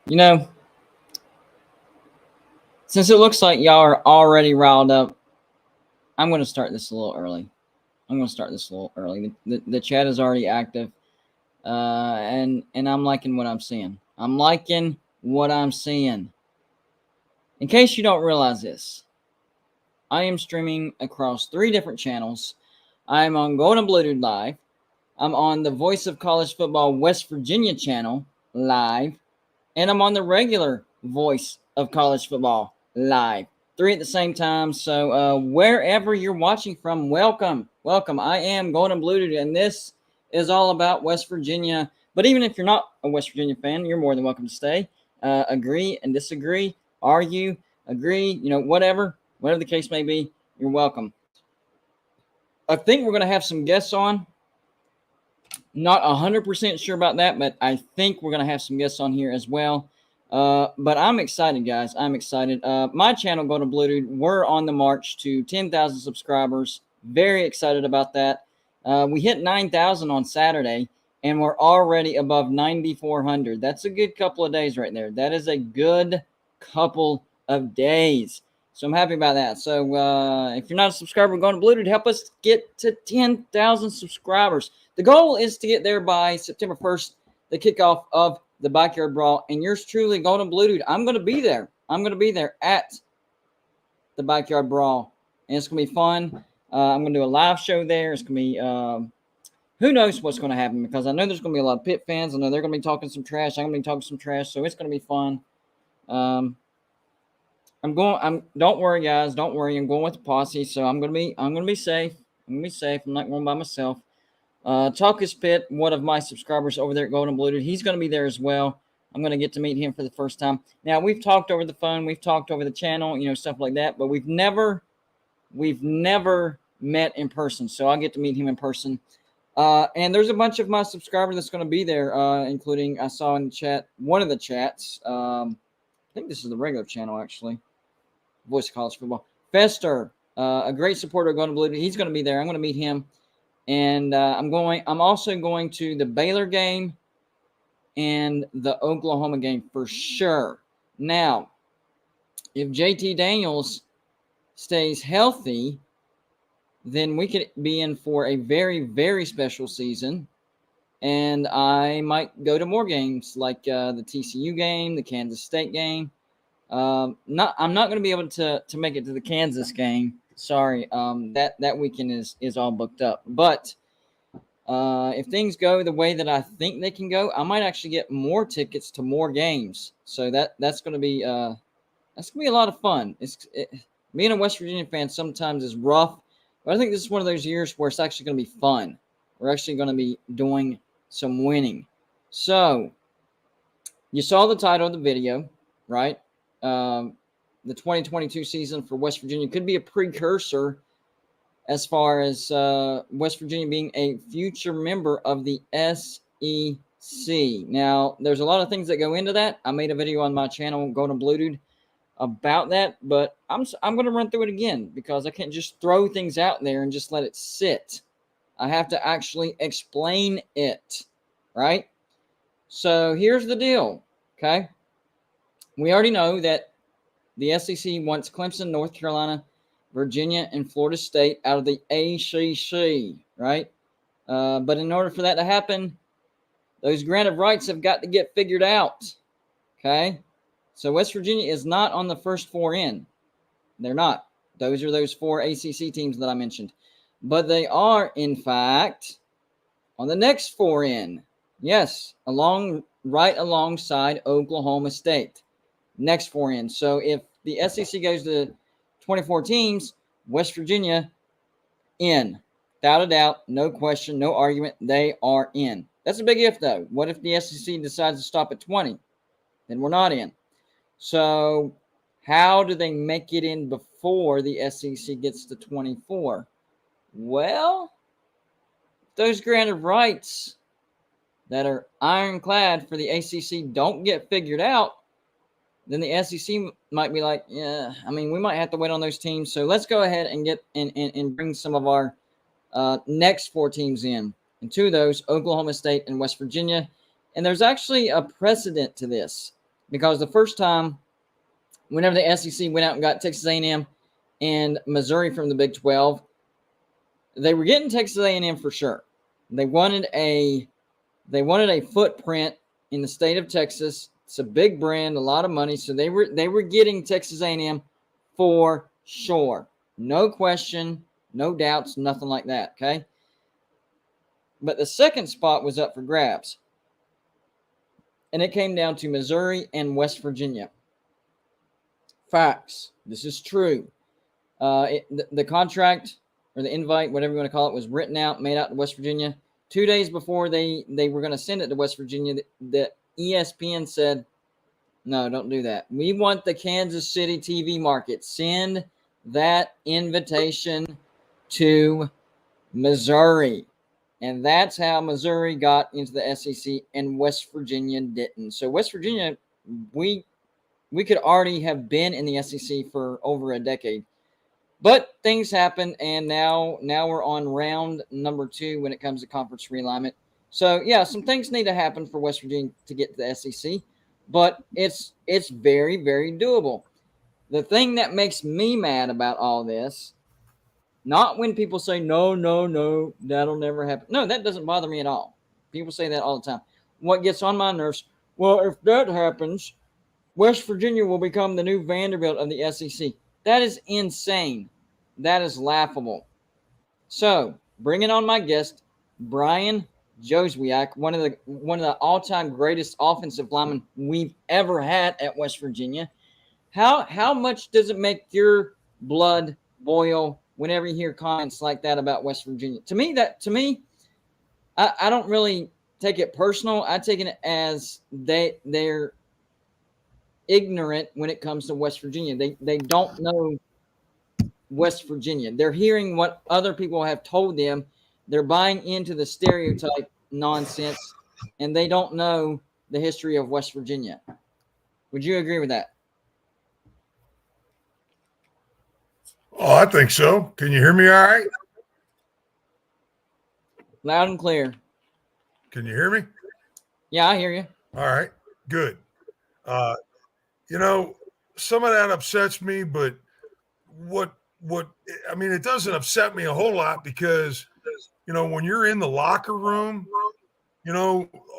You know, since it looks like y'all are already riled up, I'm going to start this a little early. The chat is already active, and I'm liking what I'm seeing. In case you don't realize this, I am streaming across 3 different channels. I'm on Golden Blue Dude Live. I'm on the Voice of College Football West Virginia channel live, and I'm on the regular Voice of College Football live. 3 at the same time. So wherever you're watching from, welcome. I am Golden Blue Dude, and this is all about West Virginia. But even if you're not a West Virginia fan, you're more than welcome to stay. Agree and disagree, argue, agree, whatever the case may be, you're welcome. I think we're going to have some guests on. Not 100% sure about that, but I think we're going to have some guests on here as well. But I'm excited, guys. I'm excited. My channel, Golden Blue Dude, we're on the march to 10,000 subscribers. Very excited about that. We hit 9,000 on Saturday, and we're already above 9,400. That's a good couple of days right there. That is a good couple of days. So I'm happy about that. So if you're not a subscriber, Golden Blue Dude, help us get to 10,000 subscribers. The goal is to get there by September 1st, the kickoff of the Backyard Brawl. And yours truly, Golden Blue Dude, I'm going to be there. I'm going to be there at the Backyard Brawl. And it's going to be fun. I'm going to do a live show there. It's going to be, who knows what's going to happen, because I know there's going to be a lot of Pitt fans. I know they're going to be talking some trash. I'm going to be talking some trash. So it's going to be fun. Don't worry, guys. Don't worry. I'm going with the posse. So I'm going to be safe. I'm not going by myself. Talk is Pitt, one of my subscribers over there at Golden Blue Dude, he's going to be there as well. I'm going to get to meet him for the first time. Now, we've talked over the phone, we've talked over the channel, stuff like that, but we've never met in person. So I'll get to meet him in person. And there's a bunch of my subscribers that's going to be there, including, I saw in the chat, one of the chats. I think this is the regular channel, actually. Voice of College Football. Fester, a great supporter of Golden Blue Dude. He's going to be there. I'm going to meet him. And I'm also going to the Baylor game and the Oklahoma game for sure. Now, if JT Daniels stays healthy, then we could be in for a very, very special season. And I might go to more games, like the TCU game, the Kansas State game. I'm not going to be able to make it to the Kansas game. Sorry, that weekend is all booked up. But if things go the way that I think they can go, I might actually get more tickets to more games. So that's going to be a lot of fun. Being a West Virginia fan sometimes is rough, but I think this is one of those years where it's actually going to be fun. We're actually going to be doing some winning. So you saw the title of the video, right? The 2022 season for West Virginia could be a precursor as far as West Virginia being a future member of the SEC. Now, there's a lot of things that go into that. I made a video on my channel, Golden Blue Dude, about that, but I'm going to run through it again, because I can't just throw things out there and just let it sit. I have to actually explain it, right? So here's the deal, okay? We already know that the SEC wants Clemson, North Carolina, Virginia, and Florida State out of the ACC, right? But in order for that to happen, those grant of rights have got to get figured out, okay? So West Virginia is not on the first 4 in. They're not. Those are those 4 ACC teams that I mentioned. But they are, in fact, on the next 4 in. Yes, right alongside Oklahoma State. Next 4 in. So if the SEC goes to 24 teams, West Virginia in. Without a doubt, no question, no argument, they are in. That's a big if, though. What if the SEC decides to stop at 20? Then we're not in. So how do they make it in before the SEC gets to 24? Well, those granted rights that are ironclad for the ACC don't get figured out, then the SEC might be like, yeah, I mean, we might have to wait on those teams. So let's go ahead and get and bring some of our next 4 teams in. And 2 of those, Oklahoma State and West Virginia. And there's actually a precedent to this, because the first time, whenever the SEC went out and got Texas A&M and Missouri from the Big 12, they were getting Texas A&M for sure. They wanted a footprint in the state of Texas. It's a big brand, a lot of money, so they were getting Texas A&M for sure. No question, no doubts, nothing like that, okay? But the second spot was up for grabs. And it came down to Missouri and West Virginia. Facts. This is true. The contract or the invite, whatever you want to call it, was written out, made out to West Virginia. 2 days before they were going to send it to West Virginia, the ESPN said, no, don't do that. We want the Kansas City TV market. Send that invitation to Missouri. And that's how Missouri got into the SEC and West Virginia didn't. So West Virginia, we could already have been in the SEC for over a decade. But things happen, and now we're on round number 2 when it comes to conference realignment. So, yeah, some things need to happen for West Virginia to get to the SEC, but it's very, very doable. The thing that makes me mad about all this, not when people say, no, that'll never happen. No, that doesn't bother me at all. People say that all the time. What gets on my nerves, well, if that happens, West Virginia will become the new Vanderbilt of the SEC. That is insane. That is laughable. So, bringing on my guest, Brian Joswiak, one of the all-time greatest offensive linemen we've ever had at West Virginia. How much does it make your blood boil whenever you hear comments like that about West Virginia? To me, I don't really take it personal. I take it as they're ignorant when it comes to West Virginia. They don't know West Virginia. They're hearing what other people have told them. They're buying into the stereotype nonsense, and they don't know the history of West Virginia. Would you agree with that? Oh, I think so. Can you hear me all right? Loud and clear. Can you hear me? Yeah, I hear you. All right, good. Some of that upsets me, but it doesn't upset me a whole lot because, when you're in the locker room,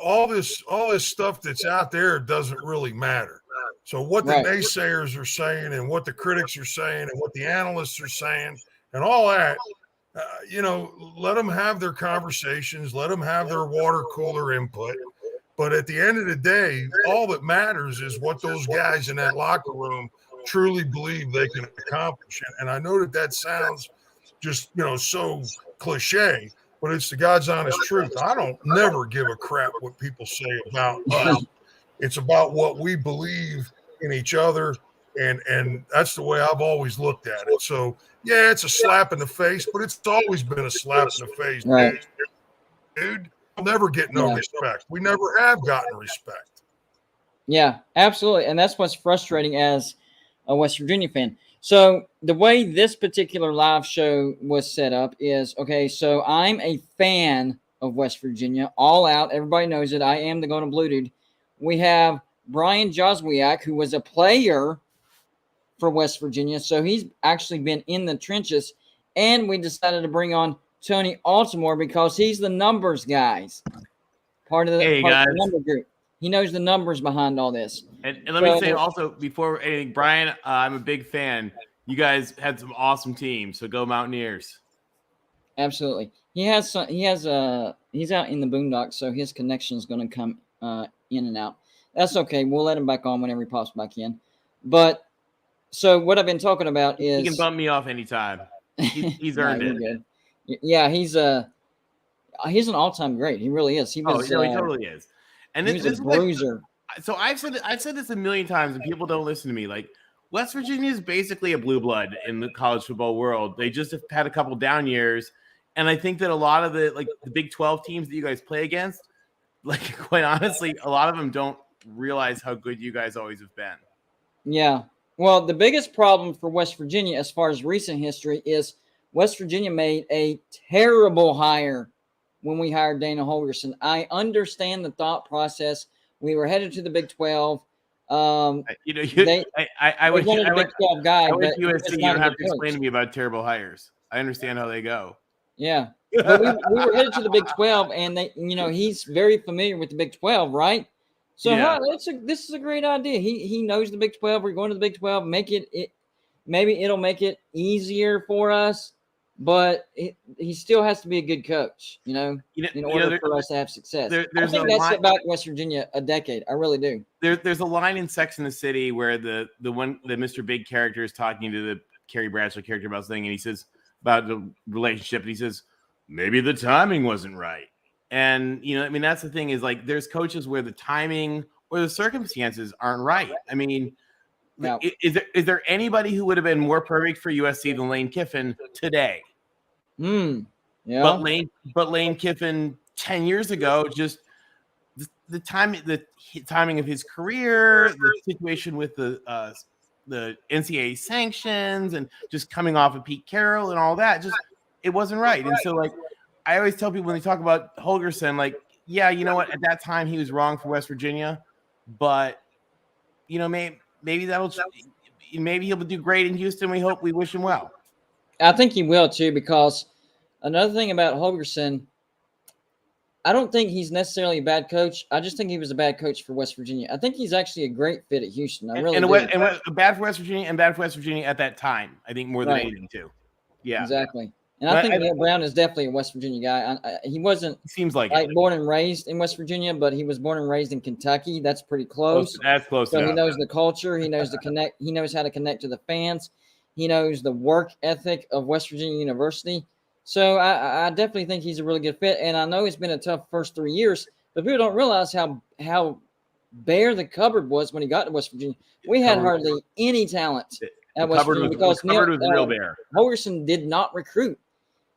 all this stuff that's out there doesn't really matter. So what the naysayers are saying and what the critics are saying and what the analysts are saying and all that, let them have their conversations, let them have their water cooler input. But at the end of the day, all that matters is what those guys in that locker room truly believe they can accomplish. And I know that sounds just, so cliche, but it's the God's honest truth. I don't never give a crap what people say about us. It's about what we believe in each other. And that's the way I've always looked at it. So, yeah, it's a slap in the face, but it's always been a slap in the face. Right. Dude, we'll never get no respect. We never have gotten respect. Yeah, absolutely. And that's what's frustrating as a West Virginia fan. So the way this particular live show was set up is, okay, so I'm a fan of West Virginia, all out. Everybody knows it. I am the Golden Blue dude. We have Brian Joswiak, who was a player for West Virginia. So he's actually been in the trenches. And we decided to bring on Tony Altimore because he's the numbers guys. Part of the number group. He knows the numbers behind all this. And let me say also, before anything, Brian, I'm a big fan. You guys had some awesome teams, so go Mountaineers. Absolutely. He's out in the boondocks, so his connection is going to come in and out. That's okay. We'll let him back on whenever he pops back in. But so what I've been talking about is he can bump me off anytime. He's earned it. Good. Yeah, he's an all-time great. He really is. He totally is. And this is a bruiser. So I've said this a million times, and people don't listen to me. Like, West Virginia is basically a blue blood in the college football world. They just have had a couple down years, and I think that a lot of the Big 12 teams that you guys play against, quite honestly, a lot of them don't realize how good you guys always have been. Yeah. Well, the biggest problem for West Virginia as far as recent history is West Virginia made a terrible hire when we hired Dana Holgorsen. I understand the thought process. We were headed to the Big 12. You know, I wanted a Big 12 guy, I but went to he's USC. You not don't a have good to explain coach. to me about terrible hires. I understand how they go. Yeah, but we were headed to the Big 12, and he's very familiar with the Big 12, right? So Yeah. this is a great idea. He knows the Big 12. We're going to the Big 12. Maybe it'll make it easier for us, but he still has to be a good coach, in order for us to have success. I think that set back West Virginia a decade. I really do. There's a line in Sex and the City where the Mr. Big character is talking to the Carrie Bradshaw character about something, and he says about the relationship, and he says, maybe the timing wasn't right. And, that's the thing is, like, there's coaches where the timing or the circumstances aren't right. I mean, Yeah. is there anybody who would have been more perfect for USC than Lane Kiffin today? Yeah. But Lane Kiffin 10 years ago, just the timing of his career, the situation with the NCAA sanctions, and just coming off of Pete Carroll and all that, just it wasn't right. And so, like, I always tell people when they talk about Holgorsen, like, yeah, you know what? At that time, he was wrong for West Virginia, but maybe he'll do great in Houston. We wish him well. I think he will too, because another thing about Holgorsen, I don't think he's necessarily a bad coach. I just think he was a bad coach for West Virginia. I think he's actually a great fit at Houston. I really do. Bad for West Virginia and bad for West Virginia at that time. I think more than anything too. Yeah, exactly. And I think Neil Brown is definitely a West Virginia guy. He wasn't born and raised in West Virginia, but he was born and raised in Kentucky. That's pretty close. That's close. So he knows the culture. He knows He knows how to connect to the fans. He knows the work ethic of West Virginia University. So I definitely think he's a really good fit. And I know it's been a tough first 3 years, but people don't realize how bare the cupboard was when he got to West Virginia. We had hardly any talent at West Virginia because real bare. Holgorsen did not recruit.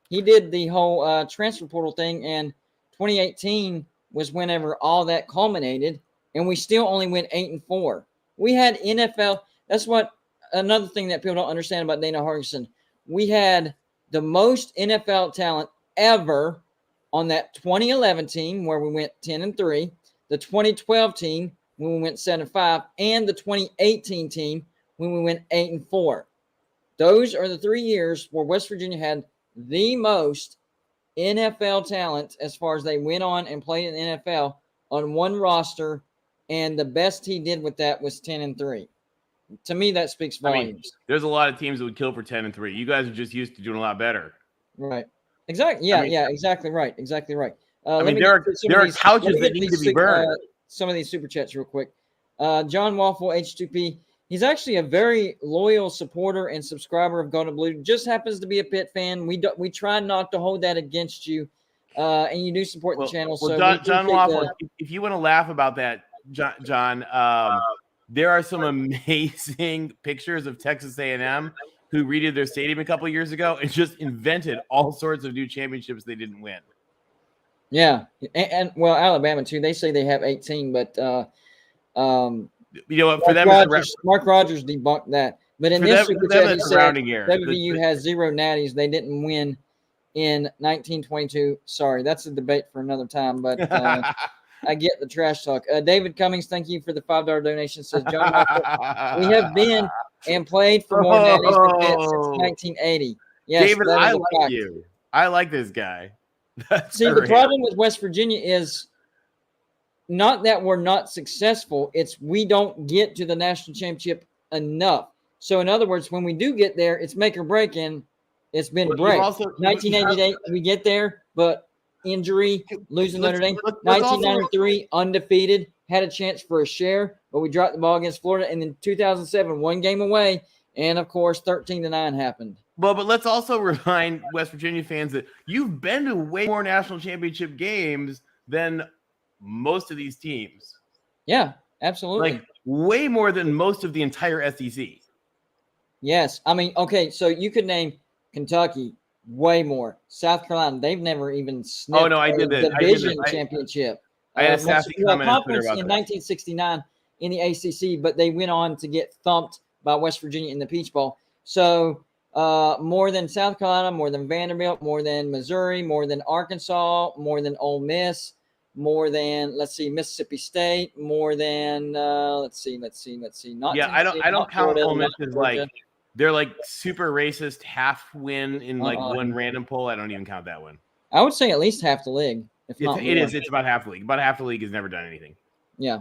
He did the whole transfer portal thing, and 2018 was whenever all that culminated, and we still only went 8-4. We had NFL. That's what another thing that people don't understand about Dana Holgorsen. We had the most NFL talent ever on that 2011 team where we went 10-3, the 2012 team when we went 7-5, and the 2018 team when we went 8-4. Those are the 3 years where West Virginia had the most NFL talent as far as they went on and played in the NFL on one roster, and the best he did with that was 10-3. To me, that speaks volumes. I mean, there's a lot of teams that would kill for 10-3. You guys are just used to doing a lot better. Right. Exactly. Yeah. Exactly right. Exactly right. There are couches that need to be burned. Some of these super chats real quick. John Waffle H2P. He's actually a very loyal supporter and subscriber of Golden Blue. Just happens to be a Pitt fan. We try not to hold that against you, and you do support the channel. So John Waffle, if you want to laugh about that, John, there are some amazing pictures of Texas A&M who redid their stadium a couple of years ago and just invented all sorts of new championships they didn't win. Yeah, and Alabama too. They say they have 18, but for them, Mark Rogers debunked that. But in this super chat, he said WVU has 0 natties. They didn't win in 1922. Sorry, that's a debate for another time. But I get the trash talk. David Cummings, thank you for the $5 donation. Says John Walker, we have been and played for more natties than Pitt since 1980. Yes, David, I like you. I like this guy. The problem with West Virginia is not that we're not successful. It's we don't get to the national championship enough. So, in other words, when we do get there, it's make or break, and it's been break. 1988, we get there, but injury, losing Notre Dame. 1993, undefeated, had a chance for a share, but we dropped the ball against Florida. And then 2007, 1 game away, and, of course, 13-9 happened. Well, but let's also remind West Virginia fans that you've been to way more national championship games than most of these teams. Yeah, absolutely. Like way more than most of the entire SEC. Yes. I mean, okay, so you could name Kentucky way more. South Carolina, they've never even sniffed the division championship. I had a sassy comment on Twitter about in 1969 in the ACC, but they went on to get thumped by West Virginia in the Peach Bowl. So more than South Carolina, more than Vanderbilt, more than Missouri, more than Arkansas, more than Ole Miss, more than, let's see, Mississippi State, more than let's see, not Yeah, Tennessee, I don't not count Florida, Ole Miss not as Georgia. like they're like super racist half win in like Uh-uh. one random poll. I don't even count that one. I would say at least half the league, if not more. It's about half the league. About half the league has never done anything. Yeah,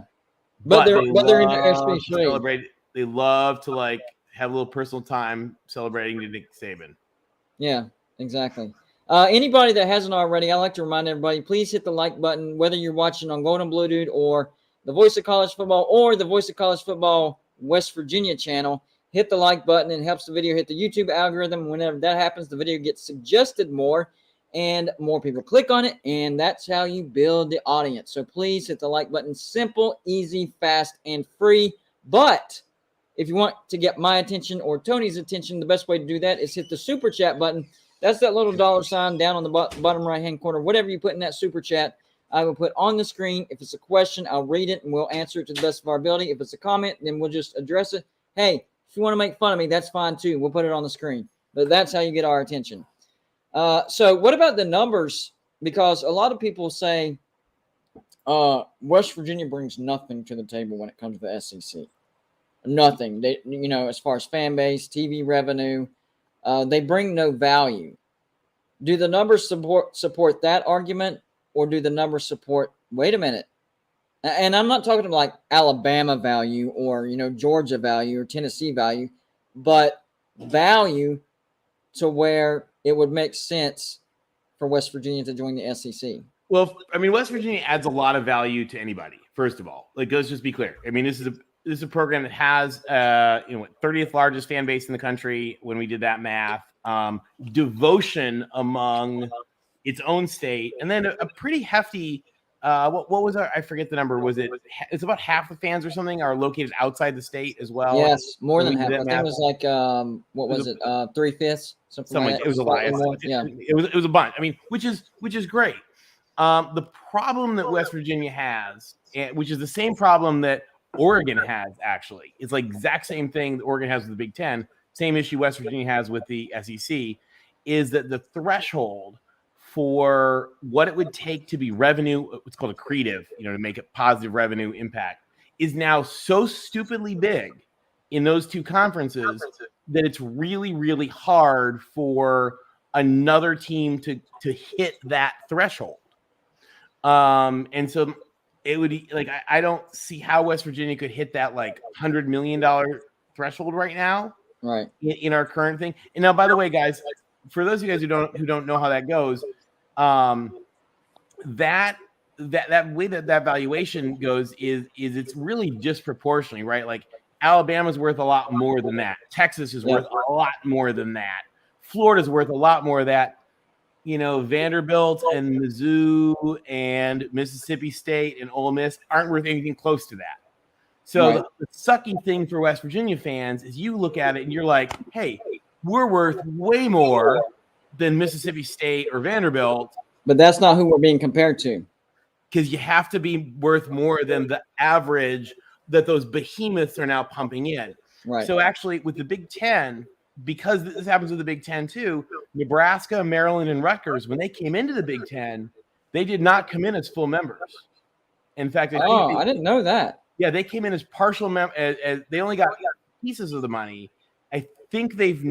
But they're in the love SBC to league. celebrate. They love to like have a little personal time celebrating to Nick Saban. Yeah, exactly. Anybody that hasn't already, I like to remind everybody, please hit the like button, whether you're watching on Golden Blue Dude or the Voice of College Football or the Voice of College Football West Virginia channel. Hit the like button. It helps the video hit the YouTube algorithm. Whenever that happens, the video gets suggested more and more people click on it, and that's how you build the audience. So please hit the like button. Simple, easy, fast, and free. But if you want to get my attention or Tony's attention, the best way to do that is hit the super chat button. That's that little dollar sign down on the bottom right-hand corner. Whatever you put in that super chat, I will put on the screen. If it's a question, I'll read it, and we'll answer it to the best of our ability. If it's a comment, then we'll just address it. Hey, if you want to make fun of me, that's fine too. We'll put it on the screen. But that's how you get our attention. So what about the numbers? Because a lot of people say West Virginia brings nothing to the table when it comes to the SEC. Nothing. They, as far as fan base, TV revenue, they bring no value. Do the numbers support that argument, or do the numbers support, wait a minute, and I'm not talking about like Alabama value or, Georgia value or Tennessee value, but value to where it would make sense for West Virginia to join the SEC? Well, I mean, West Virginia adds a lot of value to anybody, first of all. Like, let's just be clear. I mean, this is a program that has 30th largest fan base in the country when we did that math. Devotion among its own state, and then a pretty hefty what was I forget the number. It's about half the fans or something are located outside the state as well. Yes, more than half. I think it was like 3/5, something like that. It was a lot. Yeah. It was a bunch. I mean, which is great. The problem that West Virginia has, which is the same problem that Oregon has, actually, it's like exact same thing that Oregon has with the Big Ten. Same issue West Virginia has with the SEC, is that the threshold for what it would take to be revenue, what's called accretive, to make it positive revenue impact, is now so stupidly big in those two conferences that it's really, really hard for another team to hit that threshold. And so it would be like, I don't see how West Virginia could hit that like $100 million threshold right now, right, in our current thing. And now, by the way, guys, for those of you guys who don't know how that goes, that way that valuation goes is it's really disproportionately, right? Like Alabama's worth a lot more than that. Texas is worth a lot more than that. Florida's worth a lot more than that. Vanderbilt and Mizzou and Mississippi State and Ole Miss aren't worth anything close to that. So right. the sucky thing for West Virginia fans is you look at it and you're like, hey, we're worth way more than Mississippi State or Vanderbilt. But that's not who we're being compared to. Because you have to be worth more than the average that those behemoths are now pumping in. Right. So actually with the Big Ten, because this happens with the Big Ten too, Nebraska, Maryland, and Rutgers, when they came into the Big Ten, they did not come in as full members. In fact, I didn't know that. Yeah, they came in as partial members. They only got pieces of the money. I think they've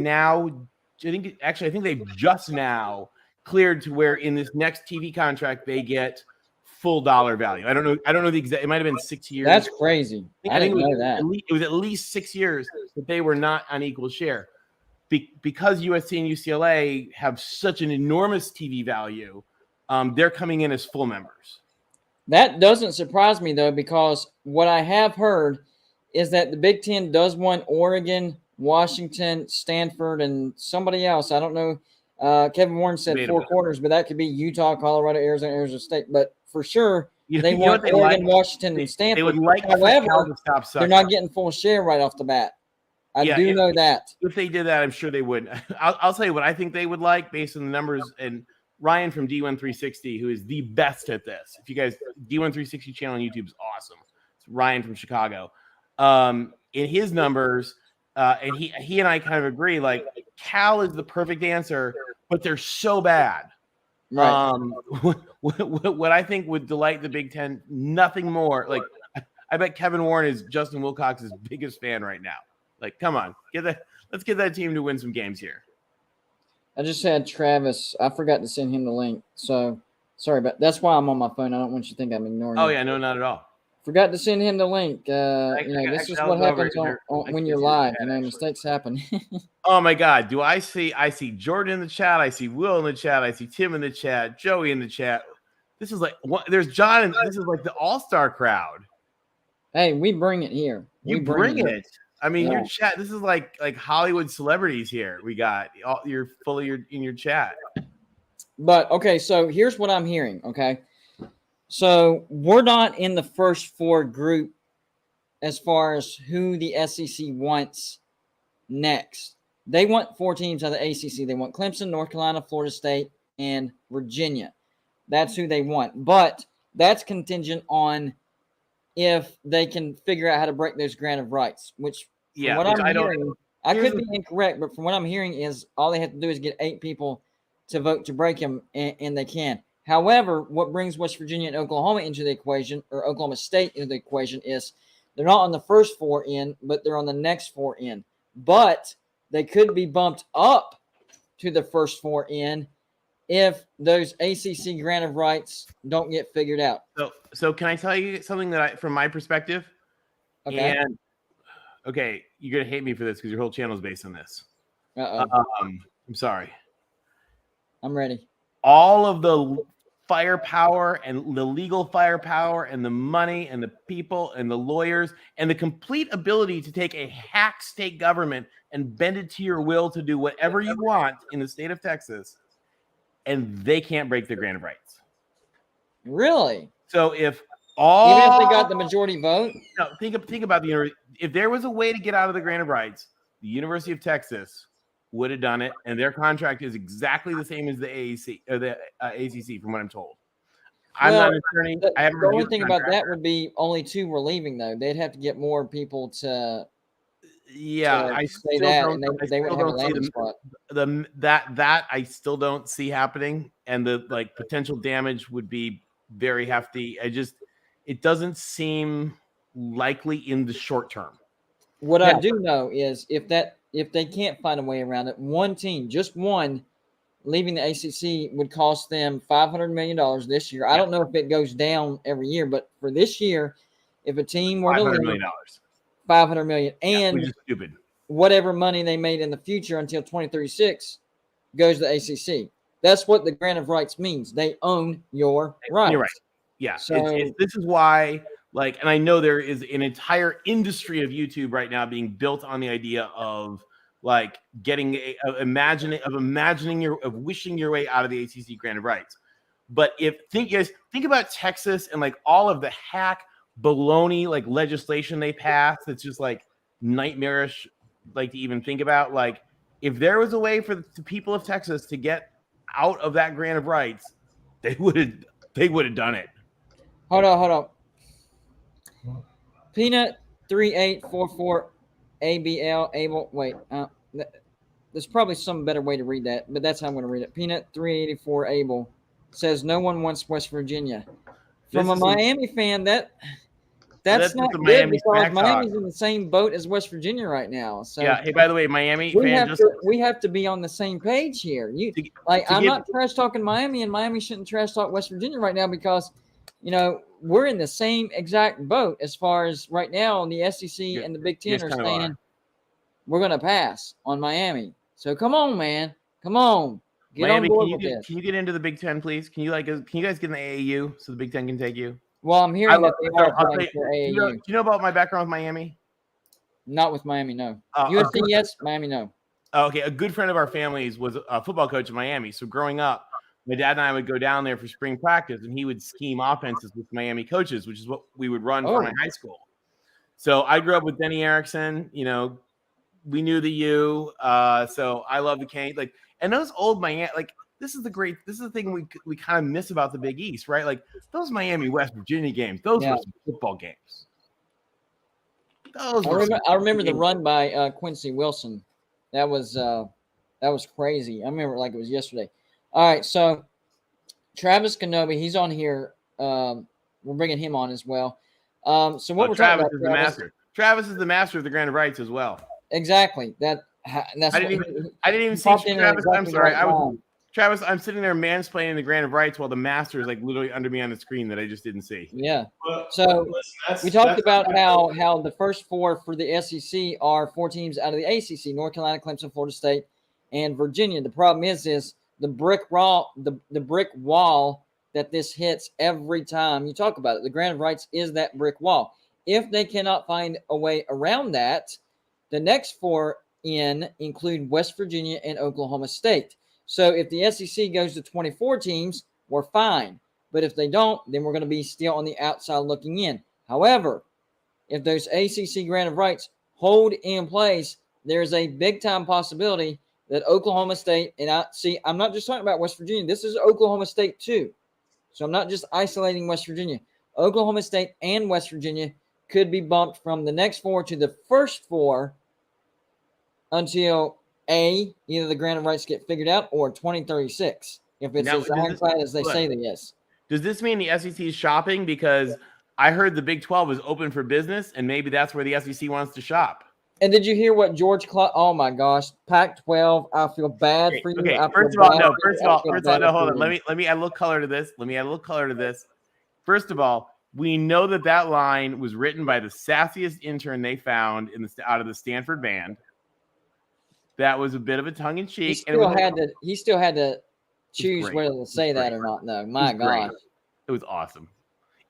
just now cleared to where in this next TV contract they get full dollar value. I don't know the exact. It might have been 6 years. That's crazy. I didn't know that. It was at least 6 years that they were not on equal share. Because USC and UCLA have such an enormous TV value, they're coming in as full members. That doesn't surprise me, though, because what I have heard is that the Big Ten does want Oregon, Washington, Stanford, and somebody else. I don't know. Kevin Warren said four quarters, but that could be Utah, Colorado, Arizona State. But for sure, they want Oregon, Washington, and Stanford. They would like However, to stop sucking. They're not getting full share right off the bat. I do know that. If they did that, I'm sure they would. I'll tell you what I think they would like based on the numbers. And Ryan from D1360, who is the best at this. If you guys, D1360 channel on YouTube is awesome. It's Ryan from Chicago. In his numbers, and he and I kind of agree, like Cal is the perfect answer, but they're so bad Right. What I think would delight the Big Ten, nothing more. Like, I bet Kevin Warren is Justin Wilcox's biggest fan right now. Like, come on, let's get that team to win some games here. I just had Travis. I forgot to send him the link. So sorry, but that's why I'm on my phone. I don't want you to think I'm ignoring you. Oh yeah, no, not at all. Forgot to send him the link. This is what happens when you're live. Mistakes happen. Oh my God, I see Jordan in the chat. I see Will in the chat. I see Tim in the chat. Joey in the chat. This is like there's John, and this is like the all-star crowd. Hey, we bring it here. You bring it. I mean, your chat. This is like Hollywood celebrities here. We got you're fully in your chat. But okay, so here's what I'm hearing. Okay, so we're not in the first four group as far as who the SEC wants next. They want 4 teams out of the ACC. They want Clemson, North Carolina, Florida State, and Virginia. That's who they want. But that's contingent on if they can figure out how to break those grant of rights, which from what I'm hearing, I could be incorrect, but from what I'm hearing is all they have to do is get 8 people to vote to break them, and they can. However, what brings West Virginia and Oklahoma into the equation, or Oklahoma State into the equation, is they're not on the first 4 in, but they're on the next 4 in. But they could be bumped up to the first 4 in if those ACC grant of rights don't get figured out. So can I tell you something from my perspective? Okay. And okay, you're gonna hate me for this because your whole channel is based on this. I'm sorry. I'm ready. All of the firepower and the legal firepower and the money and the people and the lawyers and the complete ability to take a hack state government and bend it to your will to do whatever you want in the state of Texas, and they can't break their grant of rights. Really? So even if they got the majority vote? No, think about if there was a way to get out of the grant of rights, the University of Texas would have done it, and their contract is exactly the same as the AAC or the ACC, from what I'm told. I'm not an attorney. The only thing about that would be only 2 were leaving, though. They'd have to get more people to. Yeah, I say that, and they wouldn't have a landing spot. That I still don't see happening, and the potential damage would be very hefty. It doesn't seem likely in the short term. What I do know is if they can't find a way around it, one team, just one, leaving the ACC would cost them $500 million this year. I don't know if it goes down every year, but for this year, if a team were to leave, $500 million, and which is stupid. Whatever money they made in the future until 2036 goes to the ACC. That's what the grant of rights means. They own your rights. You're right. Yeah. So this is why, and I know there is an entire industry of YouTube right now being built on the idea of getting wishing your way out of the ACC grant of rights. But think about Texas and all of the hack baloney legislation they passed that's just nightmarish to even think about. If there was a way for the people of Texas to get out of that grant of rights, they would have done it. Hold on. Peanut 3844 ABL Able. Wait, there's probably some better way to read that, but that's how I'm going to read it. Peanut 384 Able says no one wants West Virginia. From a Miami fan, that's not good because Miami's in the same boat as West Virginia right now. So yeah. Hey, by the way, Miami we have to be on the same page here. I'm not trash talking Miami, and Miami shouldn't trash talk West Virginia right now because we're in the same exact boat as far as right now. The SEC and the Big Ten are saying we're going to pass on Miami. So come on, man, come on. Get Miami, on board with this. Can you get into the Big Ten, please? Can you guys get in the AAU so the Big Ten can take you? Well, I'm hearing that they are playing for AAU. Do you know about my background with Miami? Not with Miami, no. USC, yes. Miami, no. Okay, a good friend of our family's was a football coach in Miami. So growing up, my dad and I would go down there for spring practice, and he would scheme offenses with Miami coaches, which is what we would run for my high school. So I grew up with Denny Erickson. We knew the U. So I love the Cane. And those old Miami, this is the thing we kind of miss about the Big East, right? Those Miami West Virginia games, those were some football games. I remember the run by Quincy Wilson. That was crazy. I remember it like it was yesterday. All right, so Travis Kenobi, he's on here. We're bringing him on as well. So what we're Travis talking is about, the master. Travis is the master of the grant of rights as well. Exactly. That's I didn't even see popped in at Travis. I'm exactly sorry. the right time. Travis, I'm sitting there mansplaining the grant of rights while the master is like literally under me on the screen that I just didn't see. Yeah. Well, So listen, we talked about how the first four for the SEC are four teams out of the ACC: North Carolina, Clemson, Florida State, and Virginia. The problem is the brick wall, the brick wall that this hits every time you talk about it. The grant of rights is that brick wall. If they cannot find a way around that, the next four include West Virginia and Oklahoma State. So if the SEC goes to 24 teams, we're fine. But if they don't, then we're going to be still on the outside looking in. However, if those ACC grant of rights hold in place, there's a big-time possibility that Oklahoma State, and I'm not just talking about West Virginia. This is Oklahoma State too. So I'm not just isolating West Virginia. Oklahoma State and West Virginia could be bumped from the next four to the first four until either the grant of rights get figured out or 2036. If it's as ironclad as they say that is. Does this mean the SEC is shopping? Because I heard the Big 12 is open for business, and maybe that's where the SEC wants to shop. And did you hear what George Clark? Oh my gosh, Pac-12. I feel bad for you. Okay, first of all, no. Hold on. Let me add a little color to this. First of all, we know that line was written by the sassiest intern they found out of the Stanford band. That was a bit of a tongue in cheek. He still had to choose whether to say that or not. No, my gosh, it was awesome.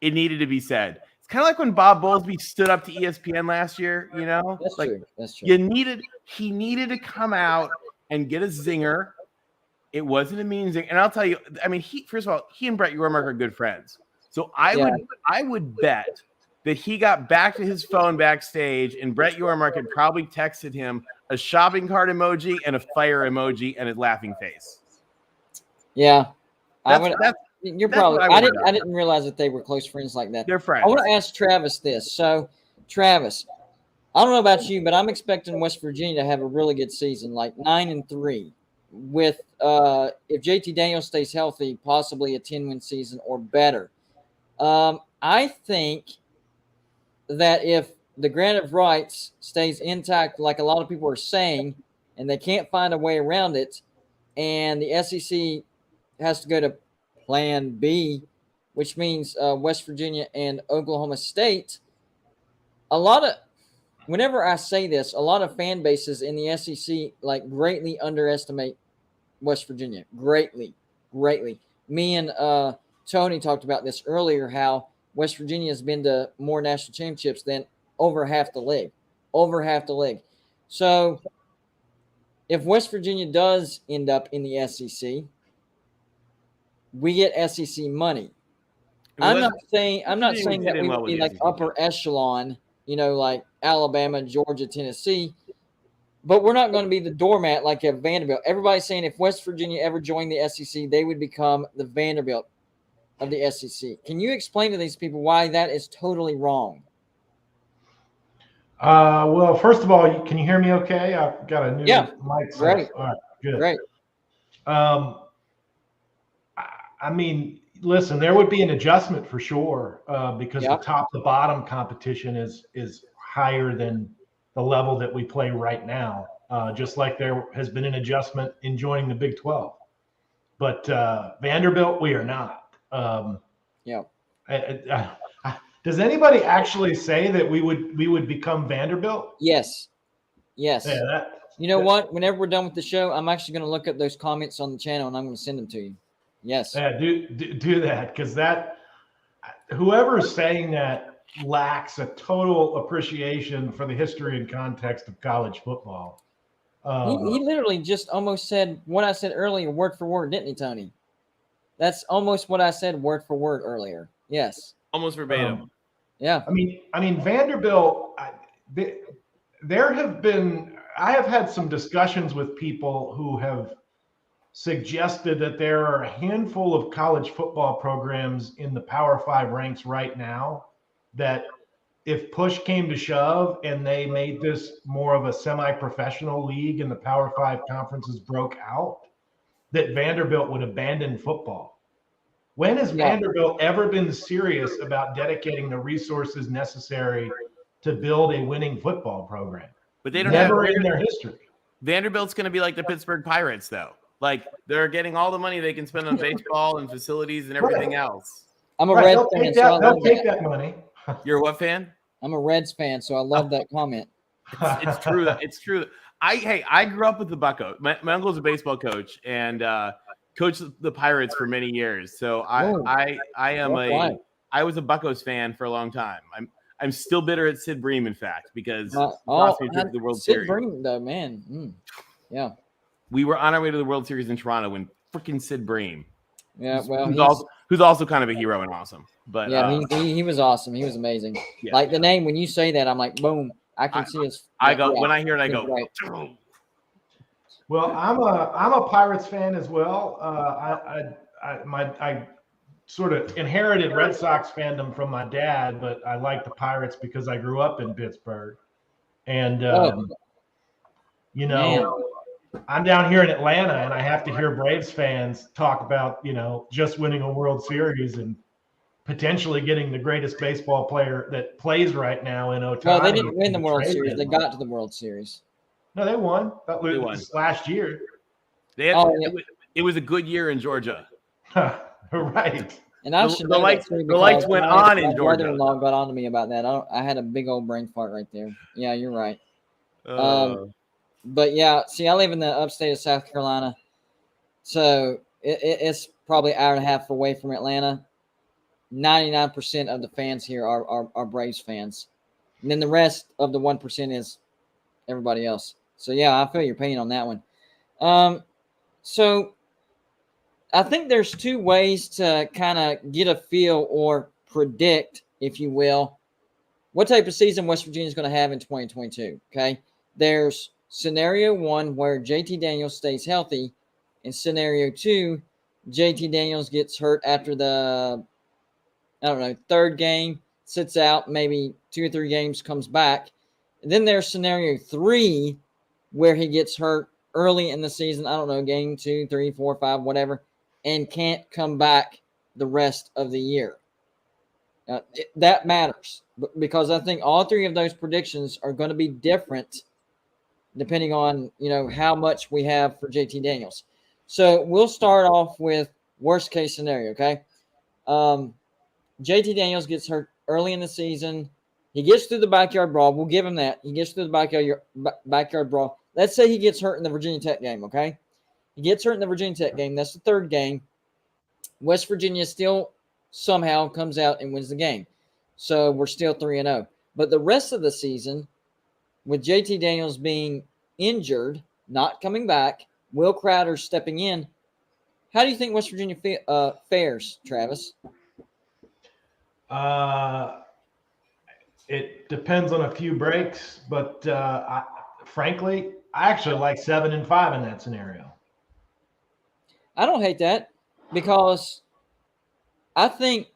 It needed to be said. It's kind of like when Bob Bowlesby stood up to ESPN last year. You know, that's true. That's true. He needed to come out and get a zinger. It wasn't a mean zinger, and I'll tell you. I mean, first of all, he and Brett Yormark are good friends. So I would bet that he got back to his phone backstage, and Brett Yormark had probably texted him a shopping cart emoji and a fire emoji and a laughing face. Yeah, you're probably. I didn't realize that they were close friends like that. They're friends. I want to ask Travis this. So, Travis, I don't know about you, but I'm expecting West Virginia to have a really good season, like 9-3, with if JT Daniels stays healthy, possibly a 10-win season or better. I think that if the grant of rights stays intact, like a lot of people are saying, and they can't find a way around it, and the SEC has to go to Plan B, which means West Virginia and Oklahoma State. Whenever I say this, a lot of fan bases in the SEC like greatly underestimate West Virginia. Greatly. Me and Tony talked about this earlier, how West Virginia has been to more national championships than over half the league. So if West Virginia does end up in the SEC, we get SEC money. I'm not saying that we would be like upper echelon, like Alabama, Georgia, Tennessee, but we're not going to be the doormat like at Vanderbilt. Everybody's saying if West Virginia ever joined the SEC, they would become the Vanderbilt of the SEC. Can you explain to these people why that is totally wrong? Well, first of all, can you hear me okay? I've got a new mic. Great. All right, good. Great. I mean, listen, there would be an adjustment for sure because the top to bottom competition is higher than the level that we play right now, just like there has been an adjustment in joining the Big 12. But Vanderbilt, we are not. Does anybody actually say that we would become Vanderbilt? Yes. Yeah, you know what? Whenever we're done with the show, I'm actually going to look up those comments on the channel and I'm going to send them to you. Yes. Yeah, do that, because whoever's saying that lacks a total appreciation for the history and context of college football. He literally just almost said what I said earlier, word for word, didn't he, Tony? That's almost what I said, word for word earlier. Yes. Almost verbatim. Yeah. I mean, Vanderbilt. I have had some discussions with people who have suggested that there are a handful of college football programs in the Power 5 ranks right now that if push came to shove and they made this more of a semi-professional league and the Power 5 conferences broke out, that Vanderbilt would abandon football. When has Vanderbilt ever been serious about dedicating the resources necessary to build a winning football program? But they don't Never have in their history. Vanderbilt's going to be like the Pittsburgh Pirates, though. Like, they're getting all the money they can spend on baseball and facilities and everything else. I'm a Reds They'll fan, take so I that, they'll love take that. that money. You're what fan? I'm a Reds fan, so I love that comment. It's true. It's true. I grew up with the Buccos. My uncle's a baseball coach and coached the Pirates for many years. So I was a Buccos fan for a long time. I'm still bitter at Sid Bream, in fact, because he lost me to the World Sid Series. Bream, though, man. Yeah. We were on our way to the World Series in Toronto when freaking Sid Bream. Yeah, well, who's also kind of a hero and awesome. But yeah, he was awesome. He was amazing. Yeah. Like the name, when you say that, I'm like, boom, I can see his. When I hear it, I go. Right. Well, I'm a Pirates fan as well. I sort of inherited Red Sox fandom from my dad, but I like the Pirates because I grew up in Pittsburgh. And I'm down here in Atlanta, and I have to hear Braves fans talk about just winning a World Series and potentially getting the greatest baseball player that plays right now in Ohtani. Well, they didn't win the World Series. They got to the World Series. No, they won. They won Last year. It was a good year in Georgia. Right. And I should know the lights went on in Georgia. My brother-in-law got on to me about that. I had a big old brain fart right there. Yeah, you're right. But yeah, see, I live in the upstate of South Carolina, so it's probably an hour and a half away from Atlanta. 99% of the fans here are Braves fans, and then the rest of the 1% is everybody else. So yeah, I feel your pain on that one. So I think there's two ways to kind of get a feel or predict, if you will, what type of season West Virginia is going to have in 2022. Okay, there's scenario one where JT Daniels stays healthy, and scenario two, JT Daniels gets hurt after the third game, sits out, maybe 2 or 3 games, comes back. And then there's scenario 3 where he gets hurt early in the season, game 2, 3, 4, 5, whatever, and can't come back the rest of the year. That matters because I think all 3 of those predictions are going to be different depending on, how much we have for JT Daniels. So we'll start off with worst case scenario, okay? JT Daniels gets hurt early in the season. He gets through the backyard brawl. We'll give him that. He gets through the backyard brawl. Let's say he gets hurt in the Virginia Tech game, okay? He gets hurt in the Virginia Tech game. That's the 3rd game. West Virginia still somehow comes out and wins the game. So we're still 3-0. But the rest of the season, with JT Daniels being injured, not coming back, Will Crowder stepping in, how do you think West Virginia fares, Travis? It depends on a few breaks, but frankly, I actually like 7-5 in that scenario. I don't hate that because I think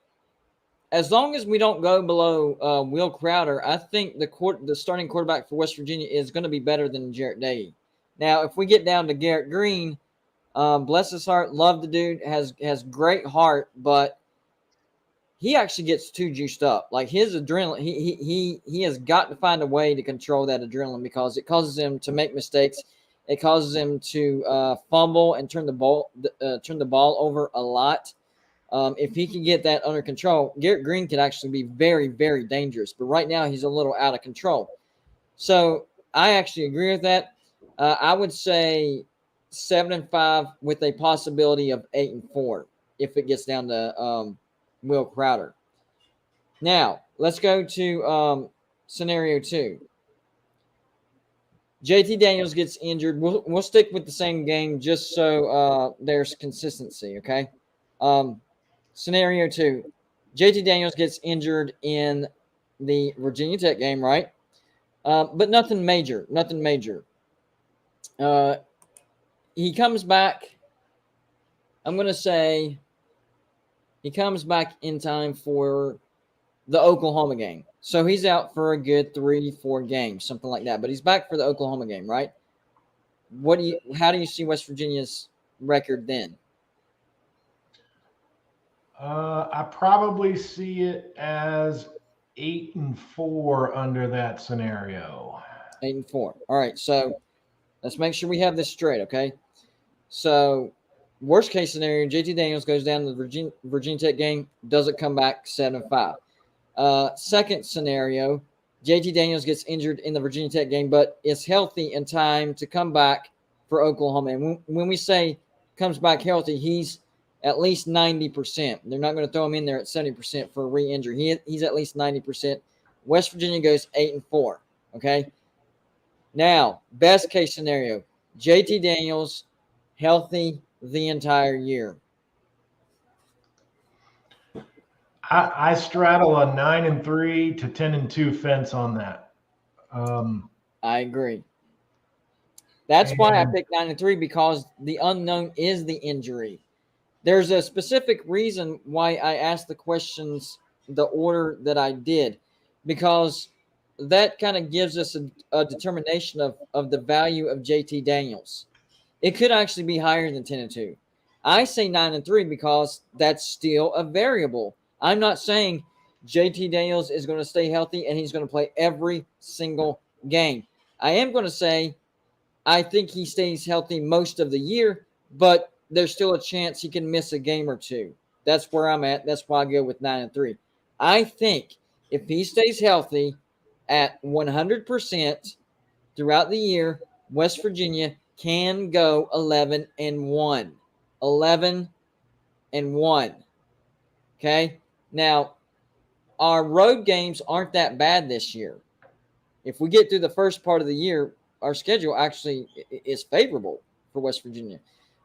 as long as we don't go below Will Crowder, I think the starting quarterback for West Virginia is going to be better than Jarrett Day. Now, if we get down to Garrett Green, bless his heart, love the dude, has great heart, but he actually gets too juiced up. Like his adrenaline, he has got to find a way to control that adrenaline because it causes him to make mistakes. It causes him to fumble and turn the ball over a lot. If he can get that under control, Garrett Green could actually be very, very dangerous. But right now, he's a little out of control. So I actually agree with that. I would say 7-5 with a possibility of 8-4 if it gets down to Will Crowder. Now, let's go to scenario 2. JT Daniels gets injured. We'll stick with the same game just so there's consistency, okay? Scenario 2. JT Daniels gets injured in the Virginia Tech game, right? But nothing major. He comes back. I'm going to say he comes back in time for the Oklahoma game. So he's out for a good 3-4 games, something like that. But he's back for the Oklahoma game, right? How do you see West Virginia's record then? I probably see it as 8-4 under that scenario. 8-4. All right, so let's make sure we have this straight, okay? So, worst case scenario, JT Daniels goes down to the Virginia Tech game, doesn't come back 7-5. Second scenario, JT Daniels gets injured in the Virginia Tech game, but is healthy in time to come back for Oklahoma. And when we say comes back healthy, he's at least 90%. They're not going to throw him in there at 70% for a re-injury. He's at least 90%. West Virginia goes 8-4. Okay. Now, best case scenario, JT Daniels healthy the entire year. I straddle a 9-3 to 10-2 fence on that. I agree. That's why I picked 9-3, because the unknown is the injury. There's a specific reason why I asked the questions the order that I did, because that kind of gives us a determination of the value of JT Daniels. It could actually be higher than 10-2. I say 9-3 because that's still a variable. I'm not saying JT Daniels is going to stay healthy and he's going to play every single game. I am going to say I think he stays healthy most of the year, but there's still a chance he can miss a game or two. That's where I'm at. That's why I go with 9-3. I think if he stays healthy at 100% throughout the year, West Virginia can go 11-1. 11-1. Okay? Now, our road games aren't that bad this year. If we get through the first part of the year, our schedule actually is favorable for West Virginia.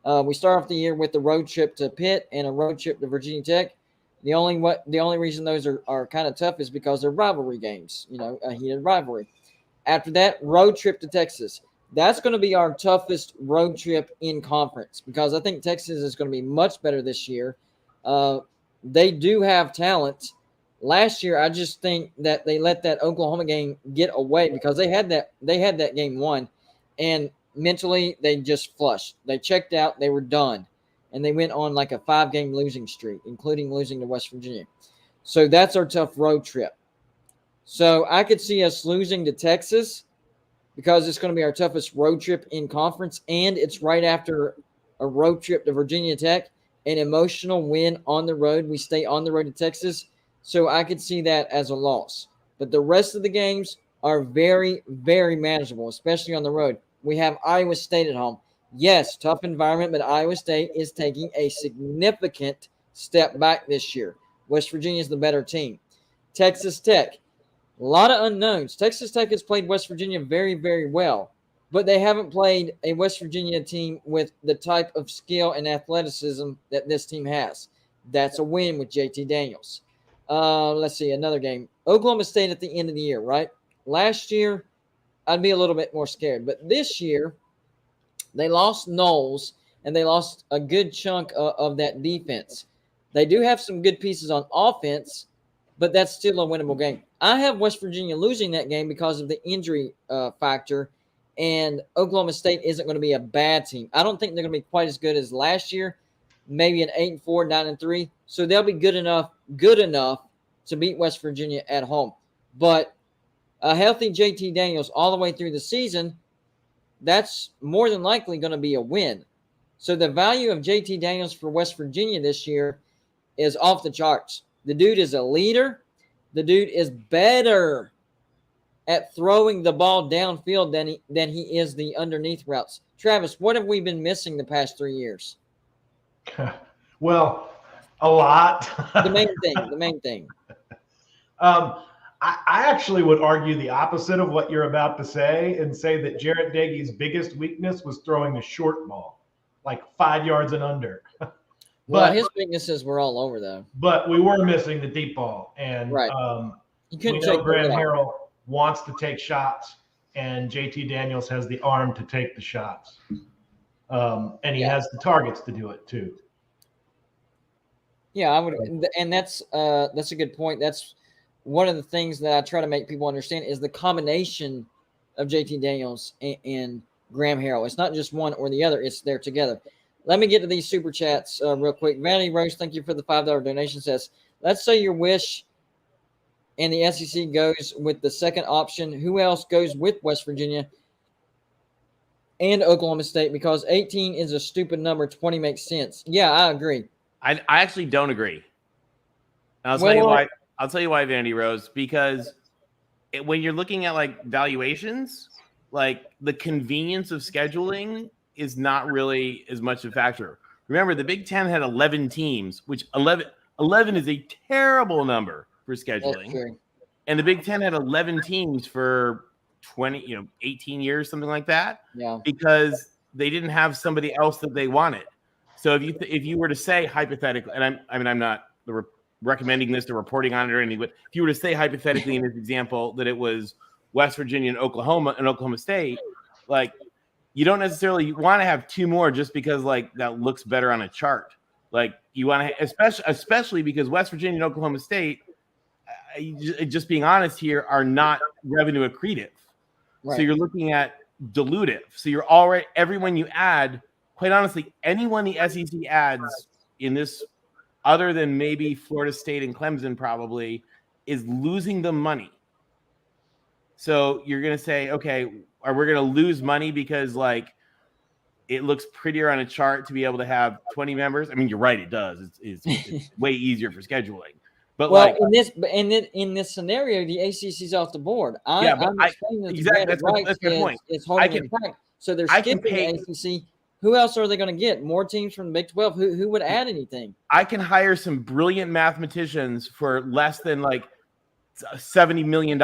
We start off the year with the road trip to Pitt and a road trip to Virginia Tech. The only reason those are kind of tough is because they're rivalry games, a heated rivalry. After that, road trip to Texas. That's going to be our toughest road trip in conference, because I think Texas is going to be much better this year. They do have talent. Last year, I just think that they let that Oklahoma game get away because they had that game won, and mentally they just flushed. They checked out. They were done, and they went on like a 5-game losing streak, including losing to West Virginia. So that's our tough road trip. So I could see us losing to Texas because it's going to be our toughest road trip in conference, and it's right after a road trip to Virginia Tech, an emotional win on the road. We stay on the road to Texas. So I could see that as a loss. But the rest of the games are very, very manageable, especially on the road. We have Iowa State at home. Yes, tough environment, but Iowa State is taking a significant step back this year. West Virginia is the better team. Texas Tech, a lot of unknowns. Texas Tech has played West Virginia very, very well, but they haven't played a West Virginia team with the type of skill and athleticism that this team has. That's a win with JT Daniels. Let's see, another game. Oklahoma State at the end of the year, right? Last year, I'd be a little bit more scared. But this year, they lost Knowles, and they lost a good chunk of that defense. They do have some good pieces on offense, but that's still a winnable game. I have West Virginia losing that game because of the injury factor, and Oklahoma State isn't going to be a bad team. I don't think they're going to be quite as good as last year, maybe an 8-4, 9-3. So they'll be good enough to beat West Virginia at home. But a healthy JT Daniels all the way through the season, that's more than likely going to be a win. So the value of JT Daniels for West Virginia this year is off the charts. The dude is a leader. The dude is better at throwing the ball downfield than he is the underneath routes. Travis, what have we been missing the past 3 years? Well, a lot. The main thing. I actually would argue the opposite of what you're about to say and say that Jarrett Doege's biggest weakness was throwing the short ball, like 5 yards and under. Well, his weaknesses were all over, though. But we were missing the deep ball. And right. We know Graham Harrell wants to take shots, and JT Daniels has the arm to take the shots. And he has the targets to do it, too. Yeah, I would, and that's a good point. That's one of the things that I try to make people understand is the combination of JT Daniels and Graham Harrell. It's not just one or the other; it's there together. Let me get to these super chats real quick. Vanity Rose, thank you for the $5 donation. Says, let's say your wish and the SEC goes with the second option. Who else goes with West Virginia and Oklahoma State? Because 18 is a stupid number. 20 makes sense. Yeah, I agree. I actually don't agree. And I'll tell you why. I'll tell you why, Vanity Rose. Because when you're looking at like valuations, like the convenience of scheduling is not really as much a factor. Remember, the Big Ten had 11 teams, which 11 is a terrible number for scheduling. And the Big Ten had 11 teams for 18 years, something like that. Yeah. Because they didn't have somebody else that they wanted. So if you were to say hypothetically, and I'm not recommending this or reporting on it or anything, but if you were to say hypothetically in this example that it was West Virginia and Oklahoma State, like you don't necessarily want to have two more just because like that looks better on a chart. Like you want to, especially because West Virginia and Oklahoma State, just being honest here, are not revenue accretive. Right. So you're looking at dilutive. So you're already, everyone you add, quite honestly, anyone the SEC adds in this, other than maybe Florida State and Clemson probably, is losing them money. So you're going to say, okay, are we going to lose money because like it looks prettier on a chart to be able to have 20 members? I mean, you're right, it does. It's way easier for scheduling. But well, like in this scenario, the ACC's off the board. Exactly. That's the point. It's holding back. So they're skipping the ACC. Who else are they going to get? More teams from the Big 12? Who would add anything? I can hire some brilliant mathematicians for less than like $70 million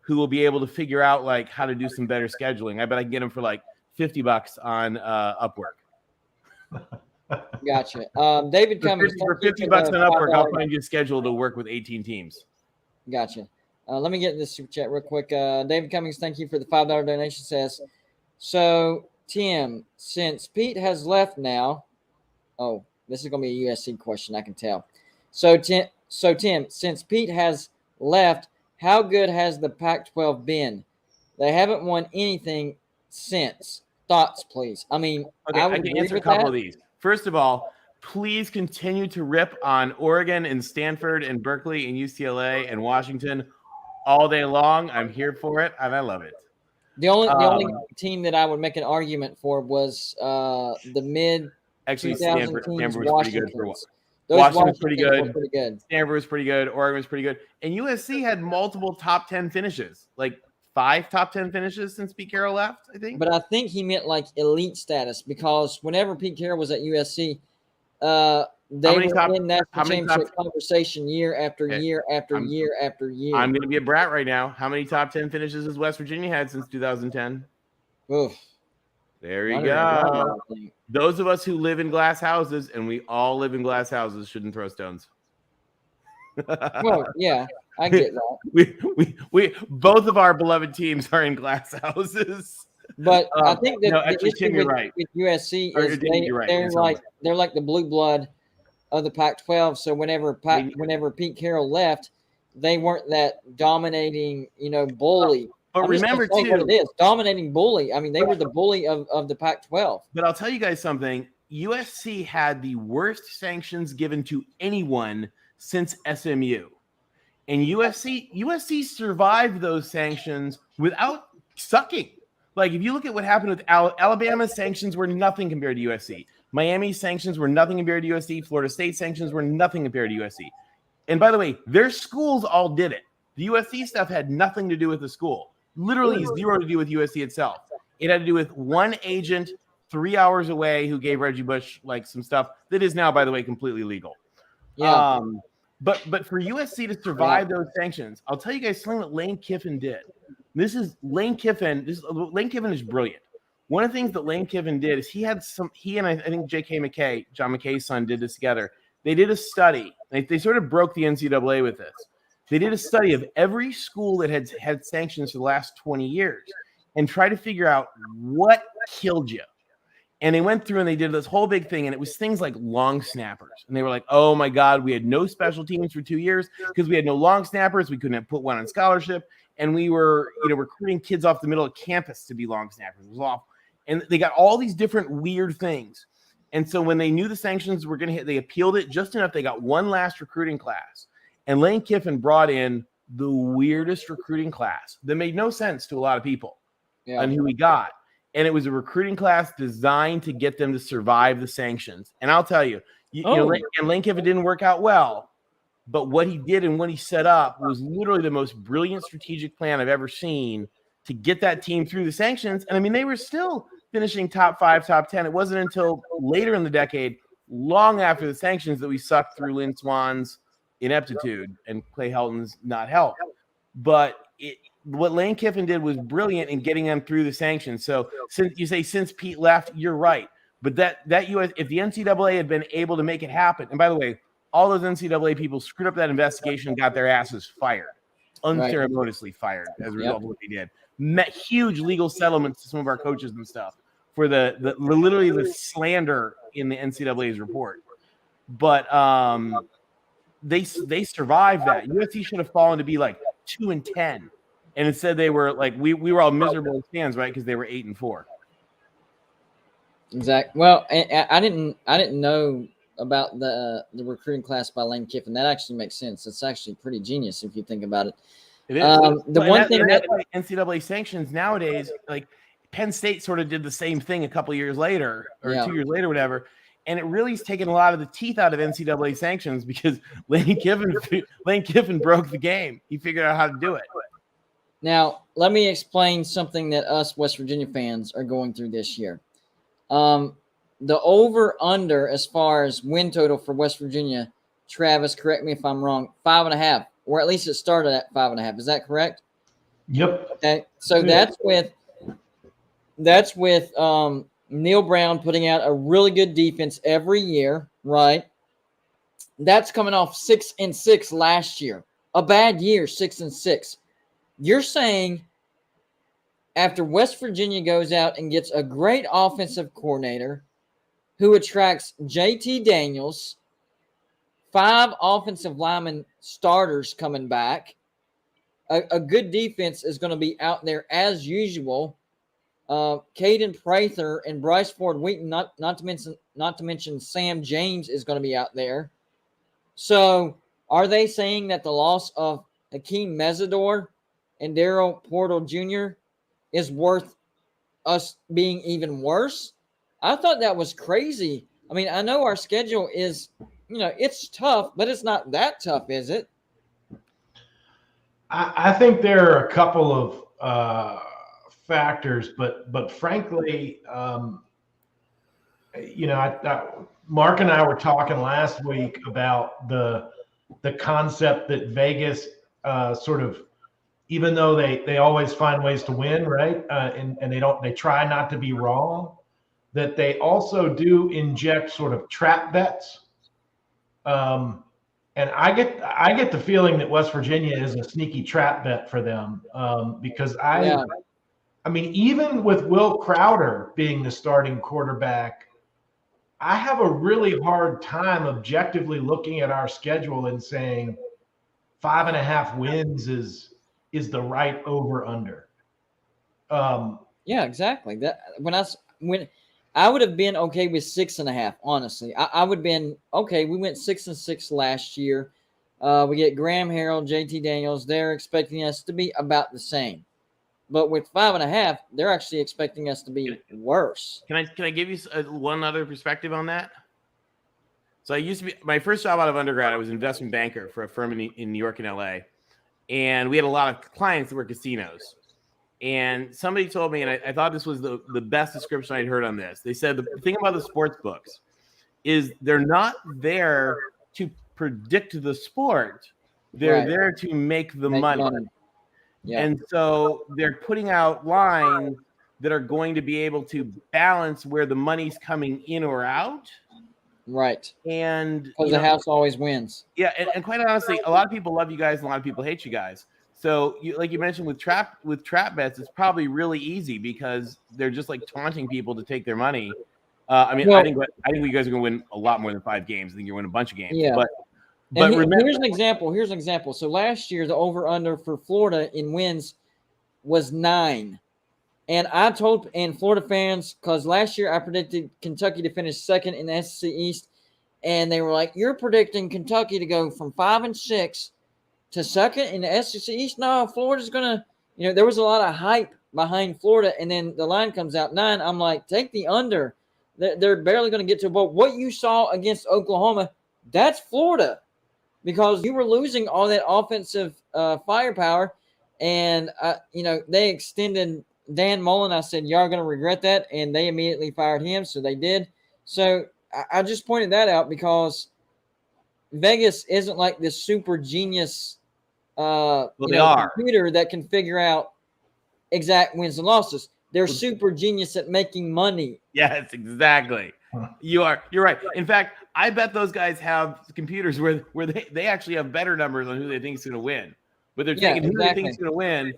who will be able to figure out like how to do some better scheduling. I bet I can get them for like $50 on Upwork. Gotcha. David Cummings. For $50 on Upwork, I'll find you a schedule to work with 18 teams. Gotcha. Let me get this super chat real quick. David Cummings, thank you for the $5 donation. Says, so Tim, since Pete has left now, this is going to be a USC question, I can tell. So Tim, since Pete has left, how good has the Pac-12 been? They haven't won anything since. Thoughts, please. I mean, okay, I can answer a couple of these. First of all, please continue to rip on Oregon and Stanford and Berkeley and UCLA and Washington all day long. I'm here for it, and I love it. The only team that I would make an argument for was the mid. Actually, Stanford was pretty good for what? Washington was pretty good. Stanford was pretty good. Oregon was pretty good. And USC had multiple top 10 finishes, like 5 top 10 finishes since Pete Carroll left, I think. But I think he meant like elite status because whenever Pete Carroll was at USC, they were in that championship conversation year after year after year after year. I'm going to be a brat right now. How many top 10 finishes has West Virginia had since 2010? Oof. There you go. Those of us who live in glass houses, and we all live in glass houses, shouldn't throw stones. Well, yeah, I get that. We both of our beloved teams are in glass houses. But I think that the issue with USC is they're like the blue blood of the Pac-12. So whenever Pete Carroll left, they weren't that dominating, bully. But remember too, what it is dominating bully. I mean, they were the bully of the Pac-12. But I'll tell you guys something. USC had the worst sanctions given to anyone since SMU, and USC survived those sanctions without sucking. Like if you look at what happened with Alabama's sanctions were nothing compared to USC. Miami's sanctions were nothing compared to USC. Florida State sanctions were nothing compared to USC. And by the way, their schools all did it. The USC stuff had nothing to do with the school. Literally zero to do with USC itself. It had to do with one agent 3 hours away who gave Reggie Bush like some stuff that is now, by the way, completely legal. Yeah. But for USC to survive those sanctions, I'll tell you guys something that Lane Kiffin did. Lane Kiffin is brilliant. One of the things that Lane Kiffin did is he and I think J.K. McKay, John McKay's son, did this together. They did a study. They sort of broke the NCAA with this. They did a study of every school that had sanctions for the last 20 years and tried to figure out what killed you. And they went through and they did this whole big thing, and it was things like long snappers. And they were like, oh, my God, we had no special teams for 2 years because we had no long snappers. We couldn't have put one on scholarship. And we were recruiting kids off the middle of campus to be long snappers. It was awful. And they got all these different weird things. And so when they knew the sanctions were going to hit, they appealed it just enough. They got one last recruiting class. And Lane Kiffin brought in the weirdest recruiting class that made no sense to a lot of people on who he got. And it was a recruiting class designed to get them to survive the sanctions. And I'll tell you, you know, and Lane Kiffin didn't work out well. But what he did and what he set up was literally the most brilliant strategic plan I've ever seen to get that team through the sanctions. And I mean, they were still finishing top 5, top 10. It wasn't until later in the decade, long after the sanctions, that we sucked through Lynn Swan's ineptitude and Clay Helton's not help. But what Lane Kiffin did was brilliant in getting them through the sanctions. So since Pete left, you're right. But that US, if the NCAA had been able to make it happen, and by the way, all those NCAA people screwed up that investigation and got their asses fired, unceremoniously fired as a result of what they did. Met huge legal settlements to some of our coaches and stuff for the literally the slander in the NCAA's report. But they survived that. USC should have fallen to be like 2-10, and instead they were like we were all miserable as fans, right? Because they were 8-4. Exactly. Well, I didn't know about the recruiting class by Lane Kiffin. That actually makes sense. It's actually pretty genius if you think about it. It is. That's why NCAA sanctions nowadays, like Penn State sort of did the same thing a couple years later or 2 years later, whatever. And it really has taken a lot of the teeth out of NCAA sanctions because Lane Kiffin broke the game. He figured out how to do it. Now, let me explain something that us West Virginia fans are going through this year. The over-under as far as win total for West Virginia, Travis, correct me if I'm wrong, 5.5, or at least it started at 5.5. Is that correct? Yep. Okay, so that's with Neil Brown putting out a really good defense every year, right? That's coming off 6-6 last year. A bad year, 6-6. You're saying after West Virginia goes out and gets a great offensive coordinator who attracts JT Daniels, 5 offensive lineman starters coming back, a good defense is going to be out there as usual. Caden Prather and Bryce Ford Wheaton, not to mention Sam James is going to be out there. So are they saying that the loss of Hakeem Mesidor and Darryl Portal Jr. is worth us being even worse? I thought that was crazy. I mean, I know our schedule is, it's tough, but it's not that tough, is it? I think there are a couple of factors, but frankly, Mark and I were talking last week about the concept that Vegas sort of, even though they always find ways to win, right? And they try not to be wrong, that they also do inject sort of trap bets. And I get the feeling that West Virginia is a sneaky trap bet for them because I mean, even with Will Crowder being the starting quarterback, I have a really hard time objectively looking at our schedule and saying 5.5 wins is the right over under. Yeah, exactly. That when I would have been okay with 6.5. Honestly, I would have been okay. We went 6-6 last year. We get Graham Harrell, JT Daniels. They're expecting us to be about the same, but with 5.5, they're actually expecting us to be worse. Can I give you one other perspective on that? So I used to be my first job out of undergrad. I was an investment banker for a firm in New York and LA, and we had a lot of clients that were casinos. And somebody told me, and I thought this was the best description I'd heard on this. They said the thing about the sports books is they're not there to predict the sport. They're there to make the money. Yeah. And so they're putting out lines that are going to be able to balance where the money's coming in or out. Right. And because the house always wins. Yeah. And quite honestly, a lot of people love you guys and a lot of people hate you guys. So like you mentioned with trap bets, it's probably really easy because they're just like taunting people to take their money. I think you guys are going to win a lot more than 5 games. I think you're going to win a bunch of games. Yeah. But remember, here's an example. So last year, the over-under for Florida in wins was 9. And I told Florida fans, because last year I predicted Kentucky to finish second in the SEC East, and they were like, "You're predicting Kentucky to go from 5-6 to second in the SEC East? No, Florida's gonna." There was a lot of hype behind Florida, and then the line comes out 9. I'm like, take the under. They're barely going to get to a bowl. What you saw against Oklahoma, that's Florida, because you were losing all that offensive firepower, and they extended Dan Mullen. I said, y'all are going to regret that, and they immediately fired him, so they did. So I just pointed that out because Vegas isn't like this super genius computer that can figure out exact wins and losses. They're super genius at making money. Yes, exactly. You're right. In fact, I bet those guys have computers where they actually have better numbers on who they think is going to win. But they're taking who they think is going to win,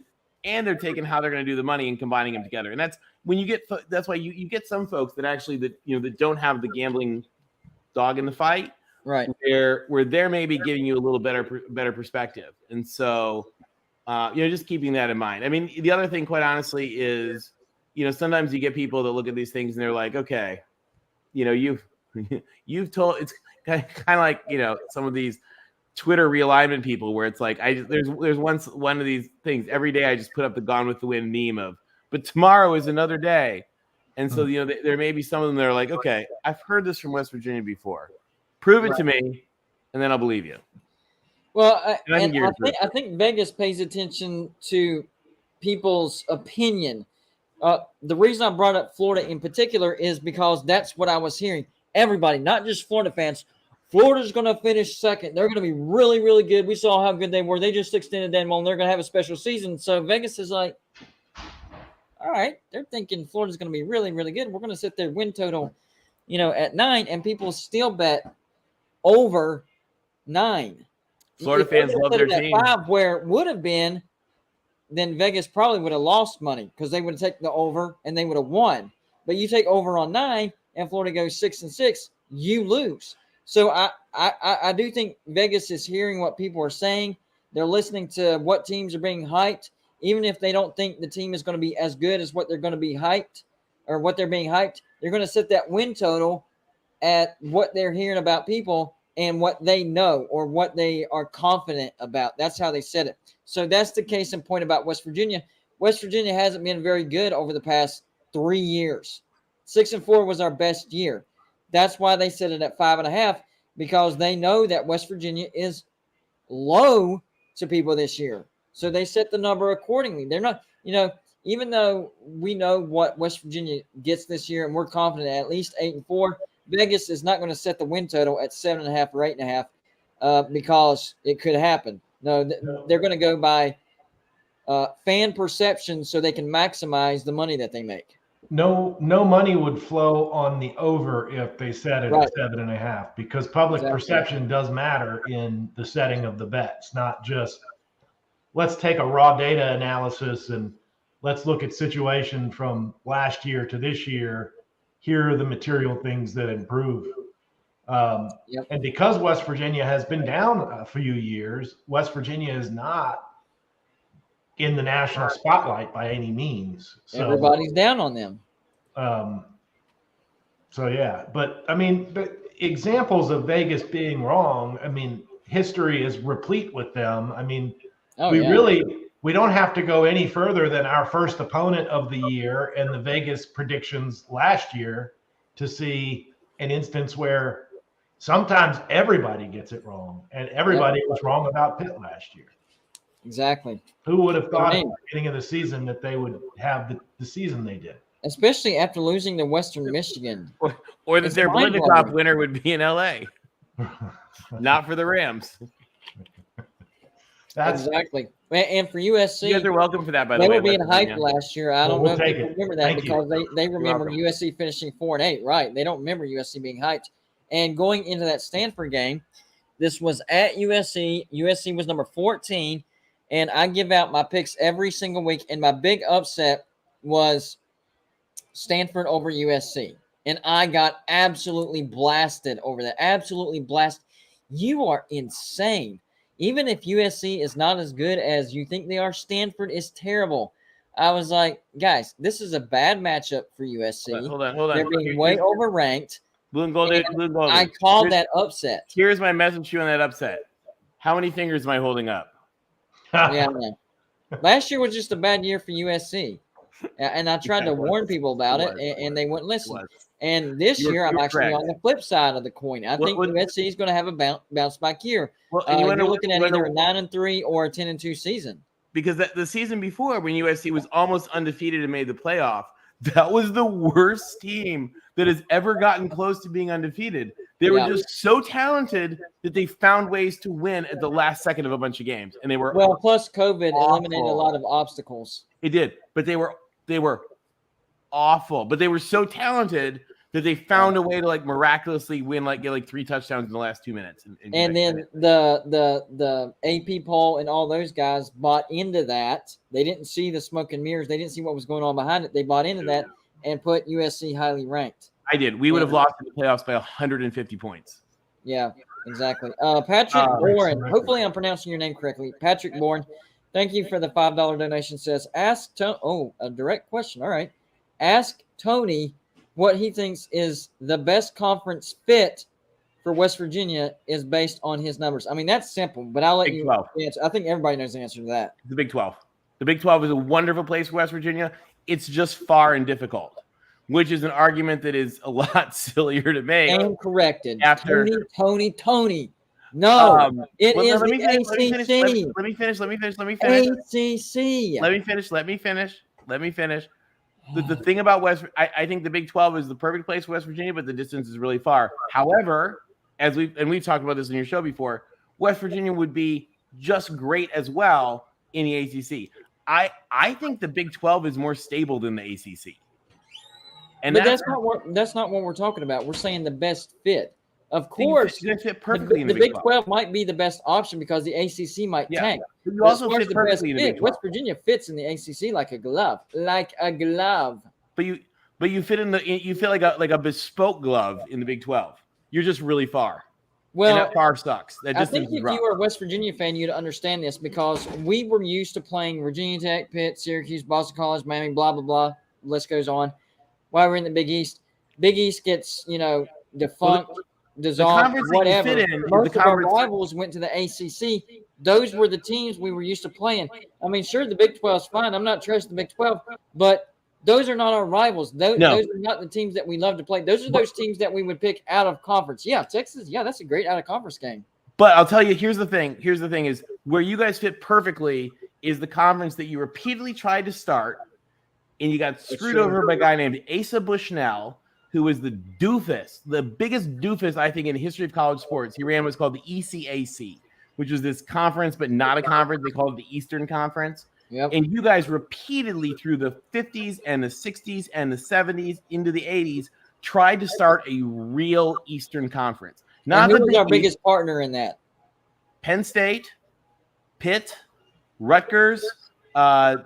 and they're taking how they're going to do the money and combining them together. And that's when that's why you get some folks that actually that don't have the gambling dog in the fight. Right. Where they're maybe giving you a little better perspective. And so just keeping that in mind. I mean, the other thing, quite honestly, is sometimes you get people that look at these things and they're like, okay, you've told, it's kind of like some of these Twitter realignment people where it's like there's one of these things every day I just put up the Gone with the Wind meme of, but tomorrow is another day. And so there may be some of them that are like, okay, I've heard this from West Virginia before. Prove it to me, and then I'll believe you. Well, I think Vegas pays attention to people's opinion. The reason I brought up Florida in particular is because that's what I was hearing. Everybody, not just Florida fans, Florida's going to finish second. They're going to be really, really good. We saw how good they were. They just extended Dan Mullen. They're going to have a special season. So Vegas is like, all right, they're thinking Florida's going to be really, really good. We're going to set their win total, at 9, and people still bet over 9. Florida fans love their team. 5, where it would have been, then Vegas probably would have lost money because they would have taken the over and they would have won. But you take over on 9 and Florida goes 6-6, you lose. So I do think Vegas is hearing what people are saying. They're listening to what teams are being hyped, even if they don't think the team is going to be as good as what they're going to be hyped or what they're being hyped. They're going to set that win total at what they're hearing about people and what they know or what they are confident about. That's how they set it. So that's the case in point about West Virginia. West Virginia hasn't been very good over the past 3 years. 6-4 was our best year. That's why they set it at 5.5, because they know that West Virginia is low to people this year. So they set the number accordingly. They're not, even though we know what West Virginia gets this year and we're confident at least 8-4, Vegas is not going to set the win total at 7.5 or 8.5 because it could happen. No, they're going to go by fan perception so they can maximize the money that they make. No money would flow on the over if they set it at 7.5, because public perception does matter in the setting of the bets, not just let's take a raw data analysis and let's look at situation from last year to this year. Here are the material things that improve. And because West Virginia has been down a few years, West Virginia is not in the national spotlight by any means. So, everybody's down on them. But I mean, the examples of Vegas being wrong, I mean, history is replete with them. I mean, we don't have to go any further than our first opponent of the year and the Vegas predictions last year to see an instance where sometimes everybody gets it wrong, and everybody was wrong about Pitt last year. Exactly. Who would have thought at the beginning of the season that they would have the season they did? Especially after losing to Western Michigan. Or that their Blended winner would be in LA. Not for the Rams. That's exactly. And for USC, you guys are welcome for that, by the way. They were being hyped last year. I don't know if people remember that. Thank because they remember USC finishing 4-8. Right. They don't remember USC being hyped. And going into that Stanford game, this was at USC. USC was number 14. And I give out my picks every single week. And my big upset was Stanford over USC. And I got absolutely blasted over that. Absolutely blasted. You are insane. Even if USC is not as good as you think they are, Stanford is terrible. I was like, guys, this is a bad matchup for USC. Hold on. They're being way overranked. Blue and gold. I called that upset. Here's my message to you on that upset. How many fingers am I holding up? Yeah, man. Last year was just a bad year for USC. And I tried to warn people about it, and they wouldn't listen. And this year, I'm actually on the flip side of the coin. I think USC is going to have a bounce back year. Well, you're looking at either a 9-3 or a 10-2 season. Because the season before, when USC was almost undefeated and made the playoff, that was the worst team that has ever gotten close to being undefeated. They were just so talented that they found ways to win at the last second of a bunch of games, and they were plus COVID eliminated a lot of obstacles. It did, but they were awful. But they were so talented that they found a way to like miraculously win, get 3 touchdowns in the last 2 minutes. And then the AP poll and all those guys bought into that. They didn't see the smoke and mirrors. They didn't see what was going on behind it. They bought into that and put USC highly ranked. I did. We would have lost in the playoffs by 150 points. Yeah, exactly. Patrick Bourne. Hopefully I'm pronouncing your name correctly. Patrick Bourne. Thank you for the $5 donation. Says, a direct question. All right. Ask Tony what he thinks is the best conference fit for West Virginia is based on his numbers. I mean, that's simple, but I'll let Big you 12. answer. I think everybody knows the answer to that. The Big 12. The Big 12 is a wonderful place for West Virginia. It's just far and difficult, which is an argument that is a lot sillier to make. And corrected. After Tony. No, it is let me the ACC. Let me finish. ACC. Let me finish. The thing about I think the Big 12 is the perfect place for West Virginia, but the distance is really far. However, we've talked about this in your show before, West Virginia would be just great as well in the ACC. I think the Big 12 is more stable than the ACC. And but that's not what we're talking about. We're saying the best fit. Of course, you fit perfectly the Big 12 might be the best option because the ACC might tank. But you also fit perfectly in the Big 12. West Virginia fits in the ACC like a glove, But you fit like a bespoke glove in the Big 12. You're just really far. Well, and that far sucks. I think if you are a West Virginia fan, you'd understand this because we were used to playing Virginia Tech, Pitt, Syracuse, Boston College, Miami, blah blah blah. List goes on. While we're in the Big East, Big East gets defunct. Dissolved, whatever. Most of our rivals went to the ACC. Those were the teams we were used to playing. I mean, sure, the Big 12 is fine. I'm not trusting the Big 12, but those are not our rivals. Those are not the teams that we love to play. Those are those teams that we would pick out of conference. Yeah, Texas. Yeah, that's a great out of conference game. But I'll tell you, here's the thing. Here's the thing is where you guys fit perfectly is the conference that you repeatedly tried to start, and you got screwed over by a guy named Asa Bushnell, who was the doofus, the biggest doofus, I think, in the history of college sports. He ran what's called the ECAC, which was this conference, but not a conference. They called it the Eastern Conference. Yep. And you guys repeatedly through the 50s and the 60s and the 70s into the 80s tried to start a real Eastern Conference. Not who was our biggest partner in that? Penn State, Pitt, Rutgers,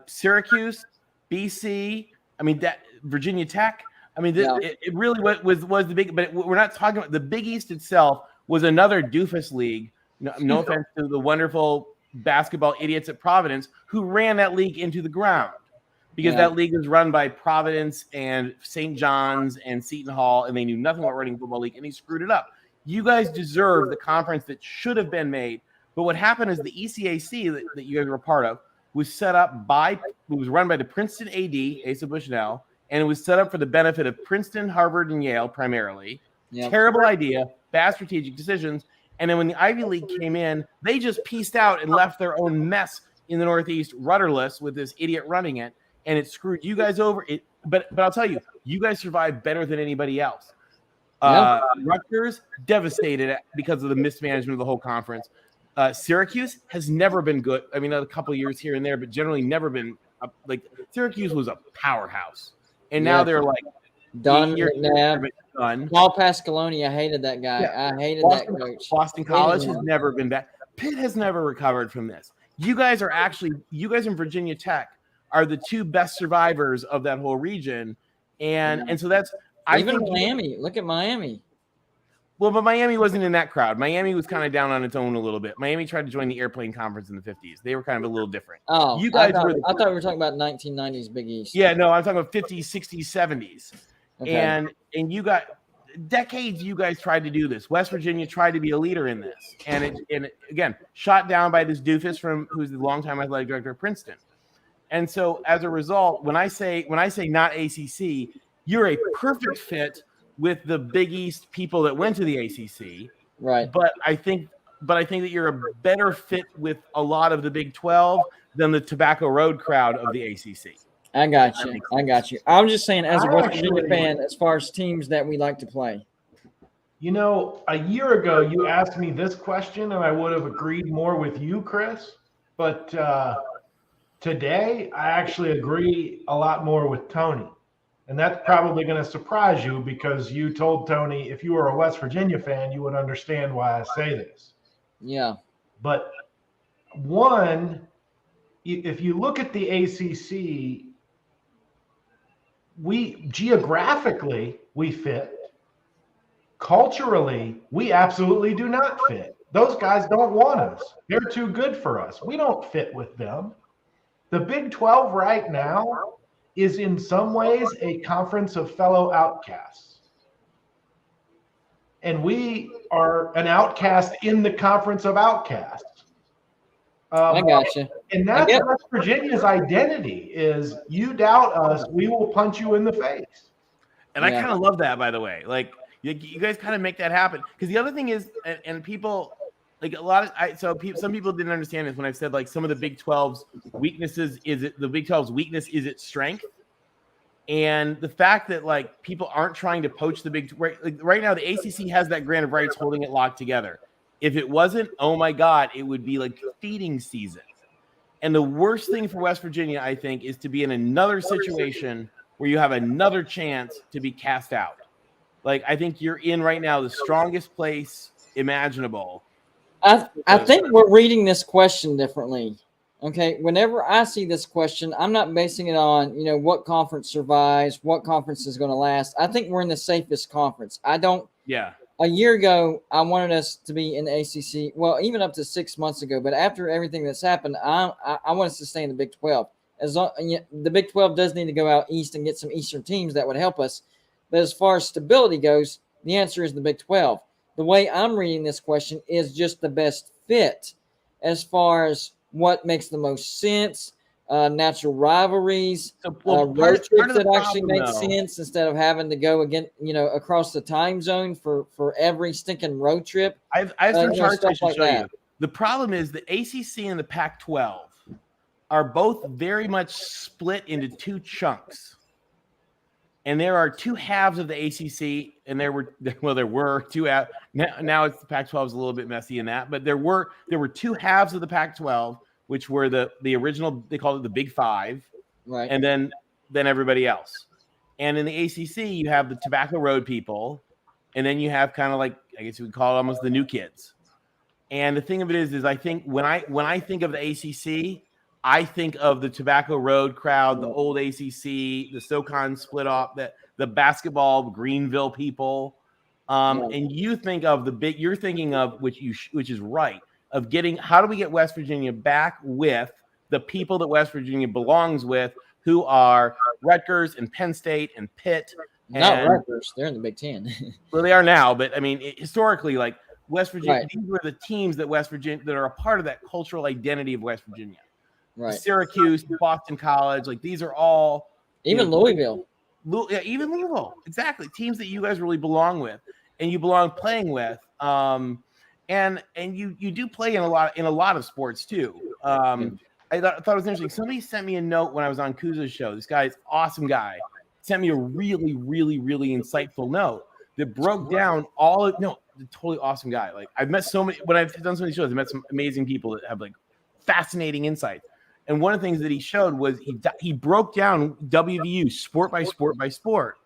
Syracuse, BC. I mean, that Virginia Tech. I mean, it really was the big, but we're not talking about the Big East itself was another doofus league. No offense to the wonderful basketball idiots at Providence who ran that league into the ground because that league was run by Providence and St. John's and Seton Hall, and they knew nothing about running a football league, and they screwed it up. You guys deserve the conference that should have been made, but what happened is the ECAC that you guys were a part of was set up was run by the Princeton AD, Asa Bushnell, and it was set up for the benefit of Princeton, Harvard, and Yale primarily. Yep. Terrible idea, bad strategic decisions. And then when the Ivy League came in, they just pieced out and left their own mess in the Northeast rudderless with this idiot running it, and it screwed you guys over. But I'll tell you, you guys survived better than anybody else. Rutgers, devastated because of the mismanagement of the whole conference. Syracuse has never been good. I mean, a couple of years here and there, but generally never been Syracuse was a powerhouse. And now they're like done. Paul Pasqualoni, I hated that guy. I hated that coach. Boston College has never been back. Pitt has never recovered from this. You guys in Virginia Tech are the two best survivors of that whole region. And so that's Miami. Look at Miami. Well, but Miami wasn't in that crowd. Miami was kind of down on its own a little bit. Miami tried to join the airplane conference in the 50s. They were kind of a little different. Oh, You guys I were. thought we were talking about 1990s Big East. Yeah, no, I'm talking about 50s, 60s, 70s. Okay. And you got decades you guys tried to do this. West Virginia tried to be a leader in this. And again, shot down by this doofus who's the longtime athletic director of Princeton. And so as a result, when I say not ACC, you're a perfect fit with the Big East people that went to the ACC. Right. But I think that you're a better fit with a lot of the Big 12 than the Tobacco Road crowd of the ACC. I got you. I'm just saying, as a West Virginia fan, as far as teams that we like to play. You know, a year ago, you asked me this question, and I would have agreed more with you, Chris. But today, I actually agree a lot more with Tony. And that's probably going to surprise you because you told Tony if you were a West Virginia fan, you would understand why I say this. Yeah. But one, if you look at the ACC, geographically we fit. Culturally, we absolutely do not fit. Those guys don't want us. They're too good for us. We don't fit with them. The Big 12 right now is in some ways a conference of fellow outcasts. And we are an outcast in the conference of outcasts. I got you. And that's West Virginia's identity is you doubt us, we will punch you in the face. And I kind of love that, by the way. Like you guys kind of make that happen. Because the other thing is, and people like some people didn't understand this when I said like some of the Big 12's weaknesses the Big 12's weakness is its strength. And the fact that like people aren't trying to poach the right now, the ACC has that grant of rights holding it locked together. If it wasn't, oh my God, it would be like feeding season. And the worst thing for West Virginia, I think, is to be in another situation where you have another chance to be cast out. Like I think you're in right now the strongest place imaginable. I think we're reading this question differently. Okay, whenever I see this question, I'm not basing it on, what conference survives, what conference is going to last. I think we're in the safest conference. Yeah. A year ago, I wanted us to be in the ACC, well, even up to 6 months ago. But after everything that's happened, I want us to stay in the Big 12. The Big 12 does need to go out east and get some Eastern teams that would help us. But as far as stability goes, the answer is the Big 12. The way I'm reading this question is just the best fit as far as what makes the most sense, natural rivalries, road trips that actually make sense instead of having to go again, across the time zone for every stinking road trip. I have some charts I should like show you. The problem is the ACC and the Pac-12 are both very much split into two chunks. And there are two halves of the ACC, and there were two halves. Now it's the Pac-12 is a little bit messy in that, but there were two halves of the Pac-12, which were the original. They called it the Big Five, right? And then everybody else. And in the ACC, you have the Tobacco Road people, and then you have kind of like I guess you would call it almost the new kids. And the thing of it is I think when I think of the ACC. I think of the Tobacco Road crowd, the old ACC, the SoCon split off, the basketball Greenville people, and you think of you're thinking of which is right of getting. How do we get West Virginia back with the people that West Virginia belongs with, who are Rutgers and Penn State and Pitt? Not Rutgers, they're in the Big Ten. Well, they are now, but I mean historically, like West Virginia, these were the teams that West Virginia that are a part of that cultural identity of West Virginia. Right. Syracuse, Boston College, like these are all even Louisville. Even Louisville, exactly. Teams that you guys really belong with, and you belong playing with. And you do play in a lot of sports too. I thought it was interesting. Somebody sent me a note when I was on Kuza's show. This guy's awesome guy sent me a really, really, really insightful note that broke down totally awesome guy. Like I've met when I've done so many shows, I've met some amazing people that have like fascinating insights. And one of the things that he showed was he broke down WVU sport by sport by sport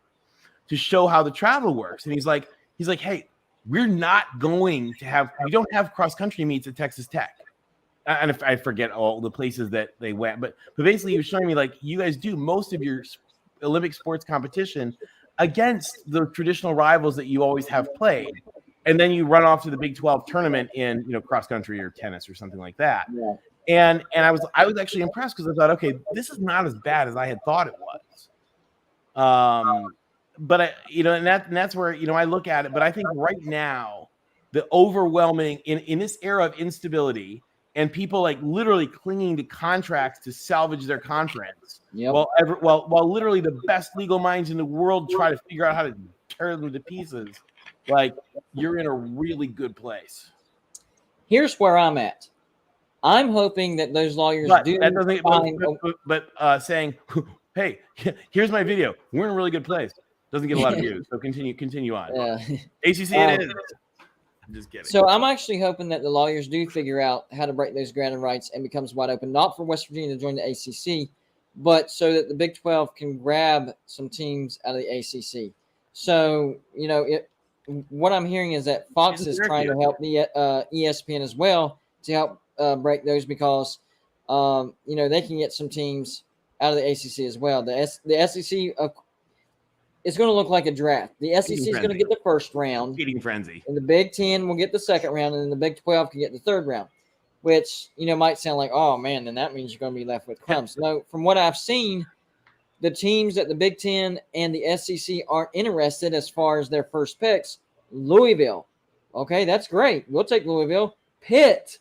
to show how the travel works. And he's like, hey, we don't have cross country meets at Texas Tech. And if I forget all the places that they went, but basically he was showing me like you guys do most of your Olympic sports competition against the traditional rivals that you always have played. and then you run off to the Big 12 tournament in cross country or tennis or something like that. Yeah. And I was actually impressed because I thought, okay, this is not as bad as I had thought it was. But and that's where I look at it. But I think right now, the overwhelming in this era of instability and people like literally clinging to contracts to salvage their conference, while literally the best legal minds in the world try to figure out how to tear them to pieces, like you're in a really good place. Here's where I'm at. I'm hoping that those lawyers saying, hey, here's my video. We're in a really good place. Doesn't get a lot of views. So continue on. ACC it is. I'm just kidding. So I'm actually hoping that the lawyers do figure out how to break those granted rights and becomes wide open, not for West Virginia to join the ACC, but so that the Big 12 can grab some teams out of the ACC. So, what I'm hearing is that Fox is trying to help the ESPN as well to help break those because, they can get some teams out of the ACC as well. The SEC, it's going to look like a draft. The SEC is going to get the first round. Feeding frenzy. And the Big 10 will get the second round, and then the Big 12 can get the third round, which, might sound like, oh, man, then that means you're going to be left with crumbs. No, from what I've seen, the teams at the Big 10 and the SEC aren't interested as far as their first picks. Louisville. Okay, that's great. We'll take Louisville. Pitt.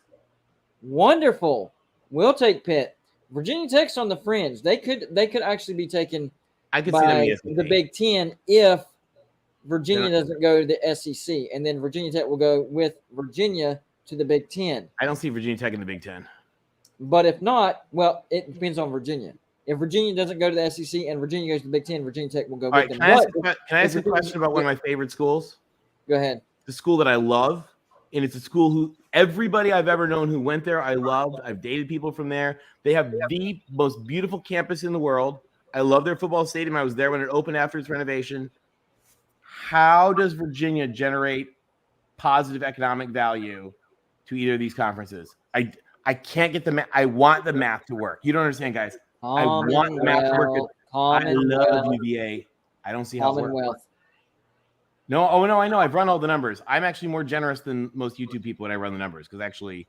Wonderful. We'll take Pitt. Virginia Tech's on the fringe. They could actually be taken by the Big 10 if Virginia doesn't go to the SEC, and then Virginia Tech will go with Virginia to the Big 10. I don't see Virginia Tech in the Big 10. But if not, well, it depends on Virginia. If Virginia doesn't go to the SEC and Virginia goes to the Big 10, Virginia Tech will go with them. Can I ask a question about one of my favorite schools? Go ahead. The school that I love, and it's a school who everybody I've ever known who went there, I loved. I've dated people from there. They have the most beautiful campus in the world. I love their football stadium. I was there when it opened after its renovation. How does Virginia generate positive economic value to either of these conferences? I can't get the math. I want the math to work. You don't understand, guys. I want the math to work. I love UVA. I don't see how it works. No, I know. I've run all the numbers. I'm actually more generous than most YouTube people when I run the numbers because I actually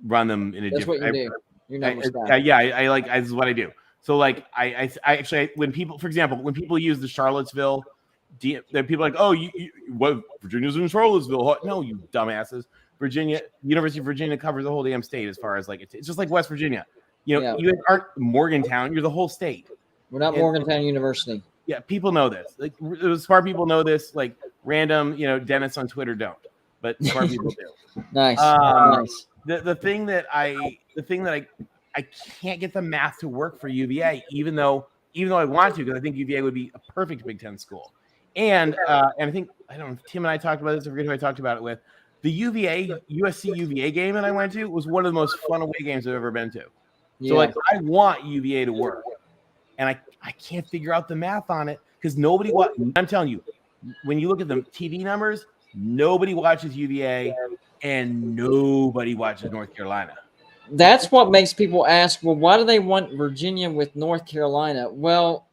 run them in a different. That's what you do. Your numbers guy. I like. This is what I do. So like I actually when people, for example, when people use the Charlottesville, people are like, oh, what Virginia's in Charlottesville? No, you dumbasses. University of Virginia covers the whole damn state as far as like it's just like West Virginia. You aren't Morgantown. You're the whole state. We're not Morgantown University. Yeah, people know this. Like smart people know this. Like random, dentists on Twitter don't, but smart people do. Nice. Nice. The thing that I can't get the math to work for UVA, even though I want to, because I think UVA would be a perfect Big Ten school. And I think, I don't know if Tim and I talked about this, I forget who I talked about it with. The USC UVA game that I went to was one of the most fun away games I've ever been to. So like I want UVA to work. And I can't figure out the math on it because I'm telling you, when you look at the TV numbers, nobody watches UVA and nobody watches North Carolina. That's what makes people ask, well, why do they want Virginia with North Carolina? Well,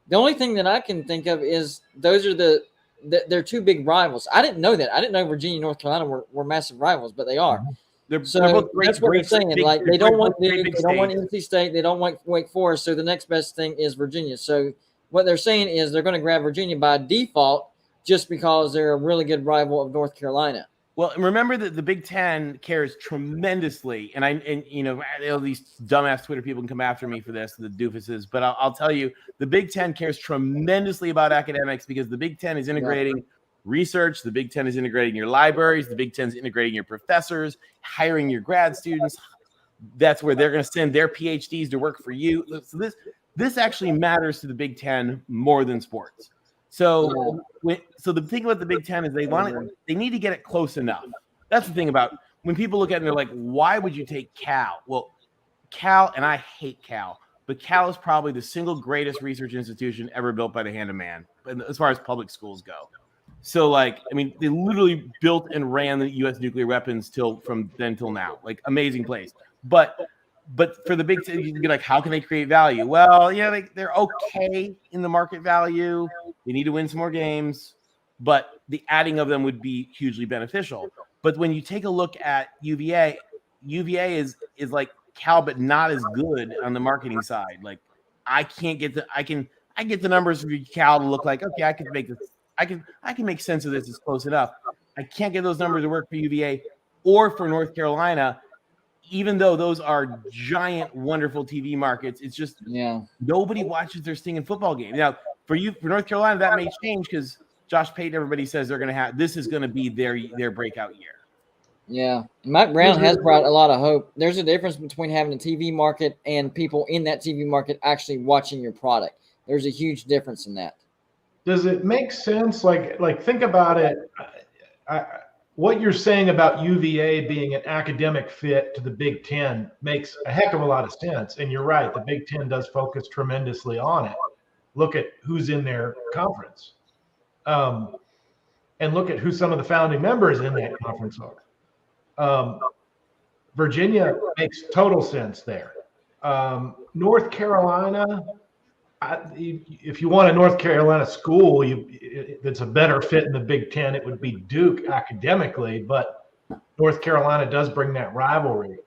the only thing that I can think of is those are they're two big rivals. I didn't know that. I didn't know Virginia and North Carolina were massive rivals, but they are. They're both great, that's what they're saying. Like they don't want Duke, they don't want NC State, they don't want Wake Forest. So the next best thing is Virginia. So what they're saying is they're going to grab Virginia by default just because they're a really good rival of North Carolina. Well, and remember that the Big Ten cares tremendously, and these dumbass Twitter people can come after me for this, the doofuses, but I'll tell you, the Big Ten cares tremendously about academics because the Big Ten is integrating research, the Big Ten is integrating your libraries, the Big Ten is integrating your professors, hiring your grad students. That's where they're going to send their PhDs to work for you. So this actually matters to the Big Ten more than sports. So the thing about the Big Ten is they need to get it close enough. That's the thing about when people look at it and they're like, why would you take Cal? Well, Cal, and I hate Cal, but Cal is probably the single greatest research institution ever built by the hand of man, as far as public schools go. So they literally built and ran the U.S. nuclear weapons from then till now. Like amazing place. But for the Big Ten, you can be like, how can they create value? Well, they're okay in the market value. They need to win some more games. but the adding of them would be hugely beneficial. But when you take a look at UVA is like Cal, but not as good on the marketing side. Like I get the numbers for Cal to look like, okay, I can make this, I can make sense of this. It's close enough. I can't get those numbers to work for UVA or for North Carolina, even though those are giant, wonderful TV markets. It's just nobody watches their stinging football game. Now, for North Carolina, that may change because Josh Payton, everybody says this is going to be their breakout year. Yeah, Mike Brown has brought a lot of hope. There's a difference between having a TV market and people in that TV market actually watching your product. There's a huge difference in that. Does it make sense? Like think about it. What you're saying about UVA being an academic fit to the Big Ten makes a heck of a lot of sense. And you're right. The Big Ten does focus tremendously on it. Look at who's in their conference. And look at who some of the founding members in that conference are. Virginia makes total sense there. North Carolina, if you want a North Carolina school that's a better fit in the Big Ten, it would be Duke academically, but North Carolina does bring that rivalry.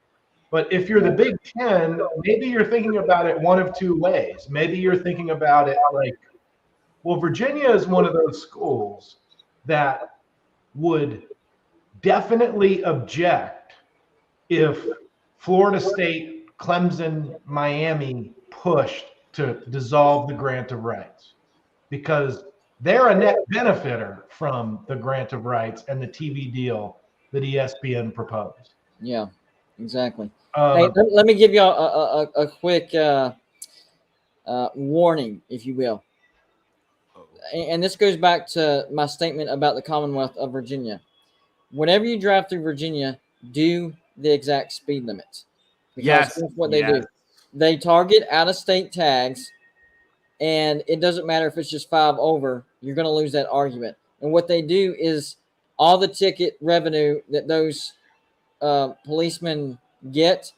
But if you're the Big Ten, maybe you're thinking about it one of two ways. Maybe you're thinking about it like, well, Virginia is one of those schools that would definitely object if Florida State, Clemson, Miami pushed to dissolve the grant of rights, because they're a net benefiter from the grant of rights and the TV deal that ESPN proposed. Yeah, exactly. Hey, let me give you a quick warning, if you will. And this goes back to my statement about the Commonwealth of Virginia. Whenever you drive through Virginia, do the exact speed limit. Because that's what they do. They target out-of-state tags, and it doesn't matter if it's just 5 over. You're going to lose that argument. And what they do is all the ticket revenue that those policemen gets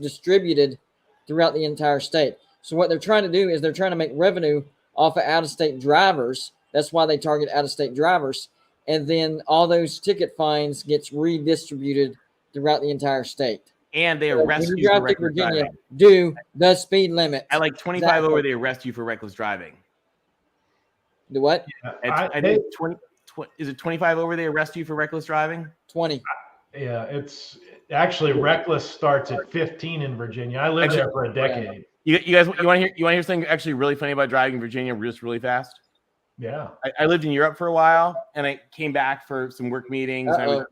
distributed throughout the entire state. So what they're trying to do is they're trying to make revenue off of out-of-state drivers. That's why they target out-of-state drivers. And then all those ticket fines gets redistributed throughout the entire state. And they arrest you for reckless driving. Do the speed limit. At like 25 over, they arrest you for reckless driving. The what? I think 20, is it 25 over, they arrest you for reckless driving? 20. Yeah, it's actually reckless starts at 15 in Virginia. I lived there for a decade. You guys, you want to hear something actually really funny about driving in Virginia just really fast? Yeah. I lived in Europe for a while, and I came back for some work meetings. I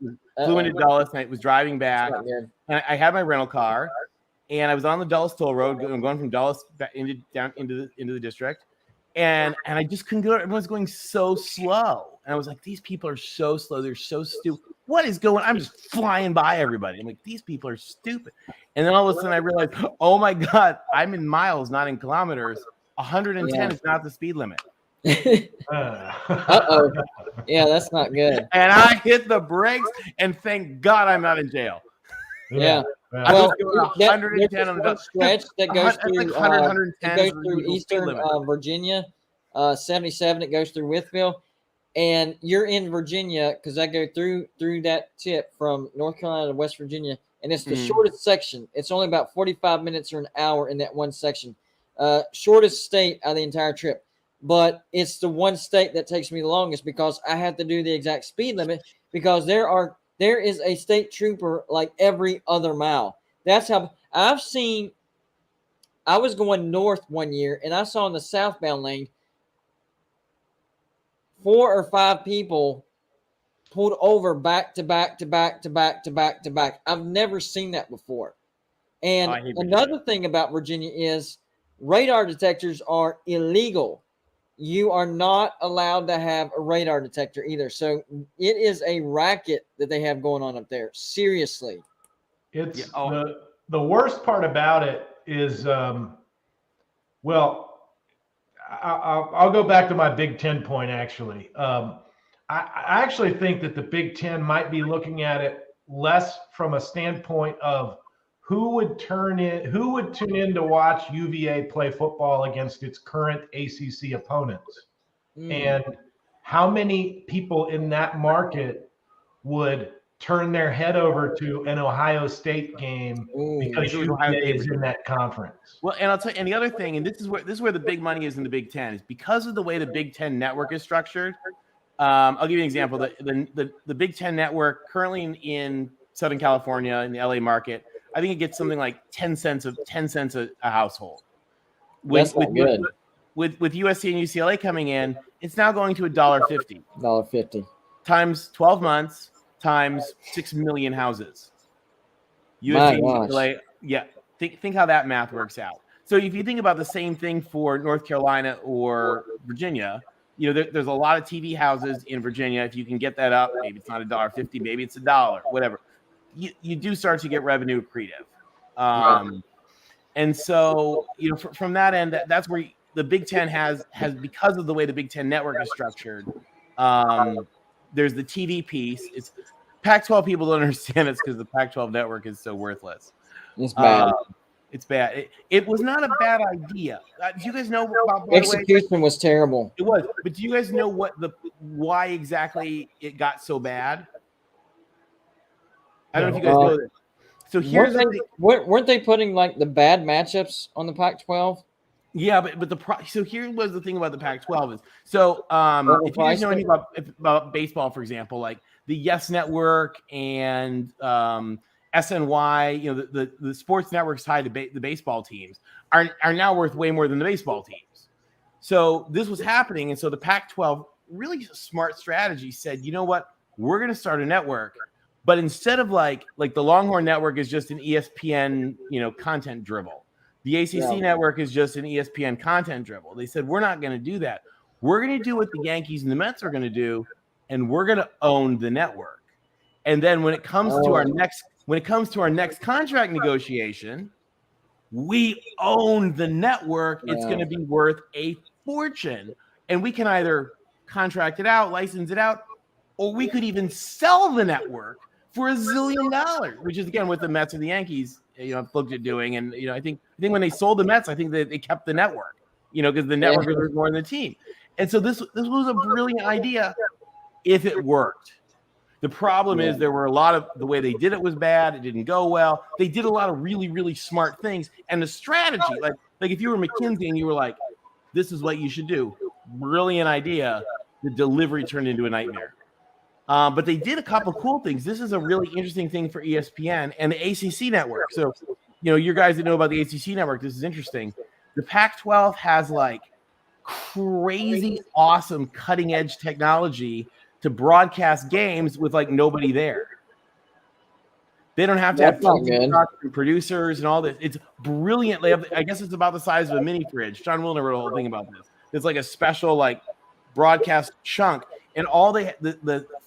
flew into Dulles, and I was driving back. And I had my rental car, and I was on the Dulles Toll Road, going from Dulles back into the district, and I just couldn't go. Everyone's going so slow, and I was like, these people are so slow. They're so stupid. What is going on? I'm just flying by everybody. I'm like, these people are stupid. And then all of a sudden I realized, oh my God, I'm in miles, not in kilometers. 110 is not the speed limit. Uh-oh. Yeah, that's not good. And I hit the brakes, and thank God I'm not in jail. Yeah. Well, 110 on the stretch that goes through, like goes through eastern Virginia, 77. It goes through Wytheville, and you're in Virginia because I go through that tip from North Carolina to West Virginia, and it's the shortest section. It's only about 45 minutes or an hour in that one section. Shortest state out of the entire trip. But it's the one state that takes me the longest because I have to do the exact speed limit because there is a state trooper like every other mile. That's how I've seen. I was going north one year and I saw in the southbound lane 4 or 5 people pulled over back to back to back to back to back to back. I've never seen that before. And another thing about Virginia is radar detectors are illegal. You are not allowed to have a radar detector either. So it is a racket that they have going on up there. Seriously. It's the worst part about it is, well, I'll go back to my Big Ten point, actually. I actually think that the Big Ten might be looking at it less from a standpoint of who would tune in to watch UVA play football against its current ACC opponents, and how many people in that market would turn their head over to an Ohio State game because If it was Ohio UVA State, is in that conference? Well, and I'll tell you, and the other thing, and this is where the big money is in the Big Ten, is because of the way the Big Ten network is structured. I'll give you an example. The Big Ten network currently in Southern California in the LA market, I think it gets something like 10 cents a household. That's not good. With USC and UCLA coming in, it's now going to $1.50. $1.50 times 12 months times 6 million houses. My USC, gosh. UCLA, yeah. Think how that math works out. So if you think about the same thing for North Carolina or Virginia, there's a lot of TV houses in Virginia. If you can get that up, maybe it's not $1.50, maybe it's $1, whatever. You do start to get revenue accretive. And so, from that end, that's where the Big Ten has because of the way the Big Ten network is structured. There's the TV piece. It's Pac-12 people don't understand it's because the Pac-12 network is so worthless. It's bad. It's bad. It was not a bad idea. Do you guys know about Execution was terrible. It was, but do you guys know why exactly it got so bad? I don't know if you guys know this. So weren't they putting like the bad matchups on the Pac-12? Yeah, but so here was the thing about the Pac-12 is if you guys know anything about baseball, for example, like the Yes Network and SNY, the sports networks tied to the baseball teams are now worth way more than the baseball teams. So this was happening, and so the Pac-12, really smart strategy, said, you know what, we're going to start a network, but instead of like the Longhorn Network is just an ESPN content dribble. The ACC network is just an ESPN content dribble. They said, we're not going to do that. We're going to do what the Yankees and the Mets are going to do, and we're going to own the network. And then when it comes to our next contract negotiation, we own the network. It's going to be worth a fortune, and we can either contract it out, license it out, or we could even sell the network for $1 zillion, which is again what the Mets and the Yankees looked at doing. And I think when they sold the Mets, I think that they kept the network, because the network was worth more than the team. And so this was a brilliant idea if it worked. The problem is there were a lot of the way they did it was bad. It didn't go well. They did a lot of really, really smart things. And the strategy, like if you were McKinsey and you were like, this is what you should do, brilliant idea, the delivery turned into a nightmare. But they did a couple cool things. This is a really interesting thing for ESPN and the ACC network. So, you guys that know about the ACC network, this is interesting. The Pac-12 has like crazy, awesome, cutting edge technology to broadcast games with like nobody there. They don't have to have producers and all this. It's brilliant. I guess it's about the size of a mini fridge. John Wilner wrote a whole thing about this. It's like a special like broadcast chunk. And all the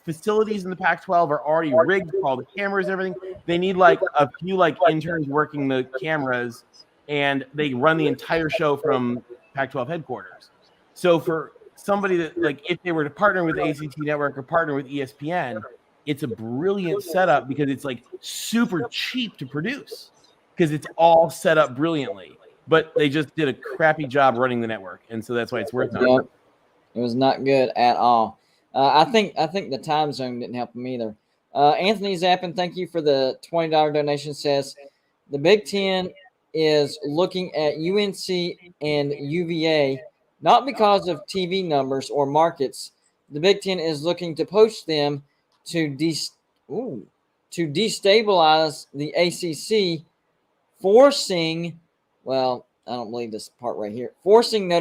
facilities in the Pac-12 are already rigged for all the cameras and everything. They need like a few like interns working the cameras, and they run the entire show from Pac-12 headquarters. So for somebody that like if they were to partner with the ACT network or partner with ESPN, it's a brilliant setup because it's like super cheap to produce because it's all set up brilliantly. But they just did a crappy job running the network, and so that's why it's worth nothing. It was not good at all. I think the time zone didn't help him either. Anthony Zappin, thank you for the $20 donation, says the Big Ten is looking at UNC and UVA, not because of TV numbers or markets. The Big Ten is looking to poach them to destabilize the ACC, forcing Notre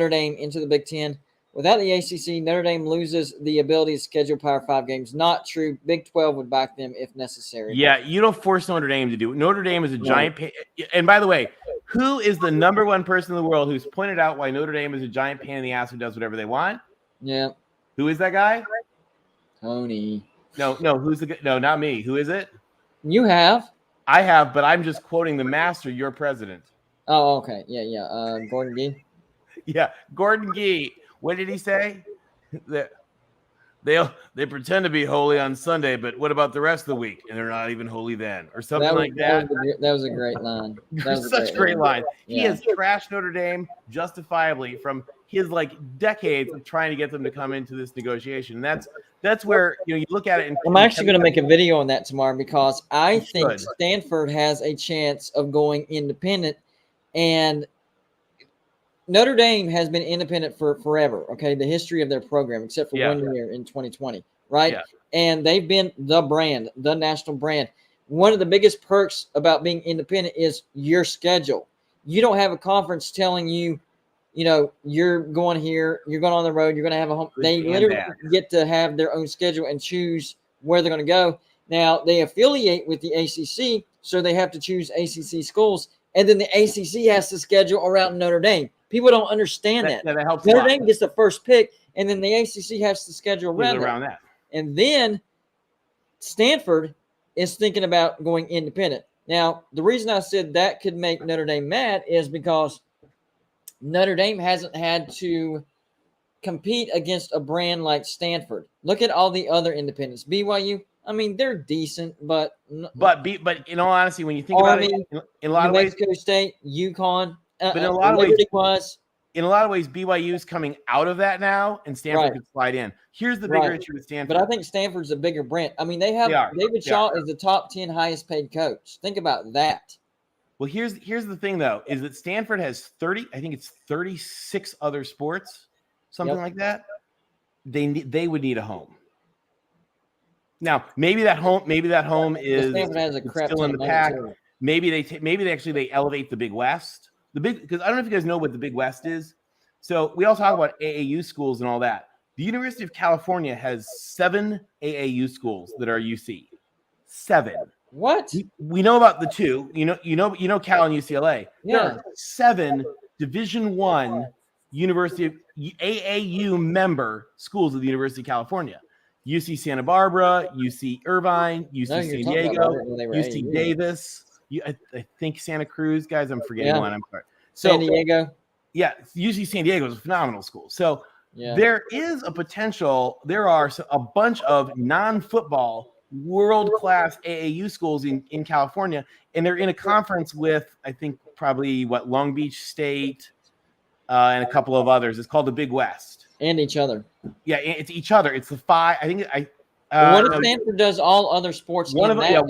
Dame into the Big Ten. Without the ACC, Notre Dame loses the ability to schedule Power 5 games. Not true. Big 12 would back them if necessary. Yeah, you don't force Notre Dame to do it. Notre Dame is a giant pain. And by the way, who is the number one person in the world who's pointed out why Notre Dame is a giant pain in the ass who does whatever they want? Yeah. Who is that guy? Tony. No, who's the guy? No, not me. Who is it? You have. I have, but I'm just quoting the master, your president. Oh, okay. Yeah. Gordon Gee. Yeah, Gordon Gee. What did he say? That they pretend to be holy on Sunday, but what about the rest of the week? And they're not even holy then, or something like that. That was a great line. That was such a great line. He has trashed Notre Dame justifiably from his like decades of trying to get them to come into this negotiation. And that's where you look at it. And I'm actually going to make a video on that tomorrow because I think should. Stanford has a chance of going independent, and Notre Dame has been independent for forever. Okay, the history of their program, except for 1 year in 2020, right? Yeah. And they've been the brand, the national brand. One of the biggest perks about being independent is your schedule. You don't have a conference telling you, you're going here, you're going on the road, you're going to have a home. They literally get to have their own schedule and choose where they're going to go. Now, they affiliate with the ACC, so they have to choose ACC schools, and then the ACC has to schedule around Notre Dame. People don't understand that. That helps. Notre Dame gets the first pick, and then the ACC has to schedule around that. And then Stanford is thinking about going independent. Now, the reason I said that could make Notre Dame mad is because Notre Dame hasn't had to compete against a brand like Stanford. Look at all the other independents. BYU, I mean, they're decent, but in all honesty, when you think about it, in a lot of ways, Mexico State, UConn, but in a lot of ways, was BYU's coming out of that now, and Stanford could slide in. Here's the bigger issue with Stanford. But I think Stanford's a bigger brand. I mean, they have David Shaw is the top 10 highest paid coach. Think about that. Well, here's the thing though, is that Stanford has 36 other sports, something like that. They would need a home. Now, maybe that home is Stanford has a crap still in the pack. Maybe they elevate the Big West. Because I don't know if you guys know what the Big West is. So we all talk about AAU schools and all that. The University of California has 7 AAU schools that are UC. 7. What? We know about the 2. You know Cal and UCLA. Yeah. There are 7 Division I University of AAU member schools of the University of California. UC Santa Barbara, UC Irvine, UC San Diego, UC Davis. I think Santa Cruz, guys. I'm forgetting one. I'm sorry. San Diego. Yeah, UC San Diego is a phenomenal school. So there is a potential. There are a bunch of non-football world-class AAU schools in California, and they're in a conference with, I think, probably Long Beach State and a couple of others. It's called the Big West. And each other. Yeah, it's each other. It's the 5. I think what if Stanford does all other sports? One of them. I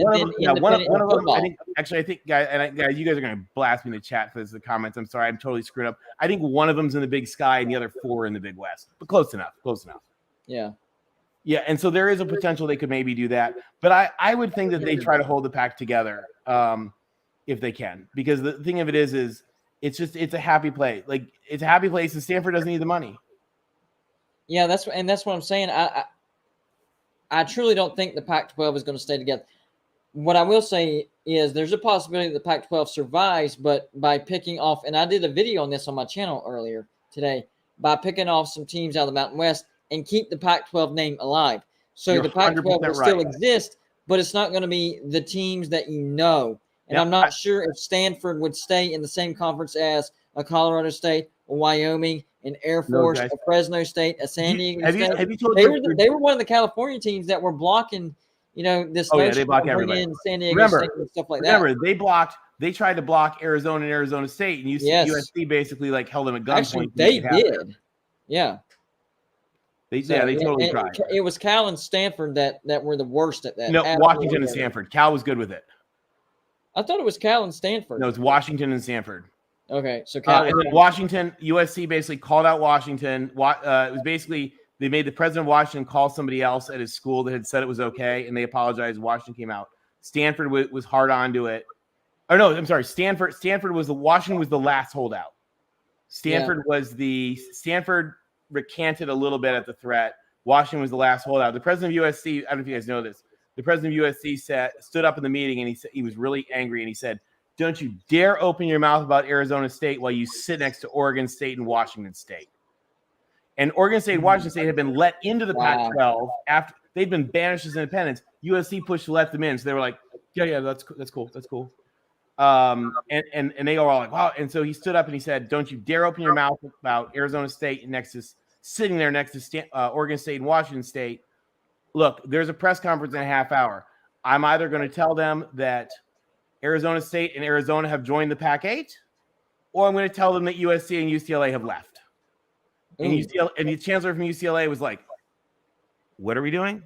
think, guys, you guys are going to blast me in the chat for this, the comments. I'm sorry, I'm totally screwed up. I think one of them's in the Big Sky and the other 4 in the Big West. But close enough. Yeah. Yeah, and so there is a potential they could maybe do that. But I would think that they try to hold the pack together if they can, because the thing of it is it's a happy place. Like, it's a happy place, and Stanford doesn't need the money. Yeah, that's what I'm saying. I truly don't think the Pac-12 is going to stay together. What I will say is there's a possibility the Pac-12 survives, but by picking off, and I did a video on this on my channel earlier today, by picking off some teams out of the Mountain West and keep the Pac-12 name alive. So the Pac-12 will still exist, but it's not going to be the teams that you know. And I'm not sure if Stanford would stay in the same conference as a Colorado State, a Wyoming, an Air Force, a Fresno State, a San Diego State. Have you told they were one of the California teams that were blocking, this notion they block of everybody. in San Diego State and stuff like that. Remember, they tried to block Arizona and Arizona State, and USC basically held them at gunpoint. Actually, they did. Yeah. They totally tried. It was Cal and Stanford that were the worst at that. No, Washington and Stanford. Cal was good with it. I thought it was Cal and Stanford. No, it's Washington and Stanford. Okay, so Cal and then Washington, USC basically called out Washington. It was basically they made the president of Washington call somebody else at his school that had said it was okay, and they apologized. Washington came out. Stanford was hard on to it. Or no, I'm sorry. Stanford Washington was the last holdout. Stanford recanted a little bit at the threat. Washington was the last holdout. The president of USC, I don't know if you guys know this. The president of USC stood up in the meeting and he was really angry and he said, "Don't you dare open your mouth about Arizona State while you sit next to Oregon State and Washington State." And Oregon State and Washington State had been let into the Pac-12 after they'd been banished as independents. USC pushed to let them in, so they were like, "Yeah, that's cool." And they were all like, "Wow!" And so he stood up and he said, "Don't you dare open your mouth about Arizona State and sitting there next to Oregon State and Washington State. Look, there's a press conference in a half hour. I'm either going to tell them that Arizona State and Arizona have joined the Pac-8, or I'm going to tell them that USC and UCLA have left." And Ooh. the chancellor from UCLA was like, "What are we doing?"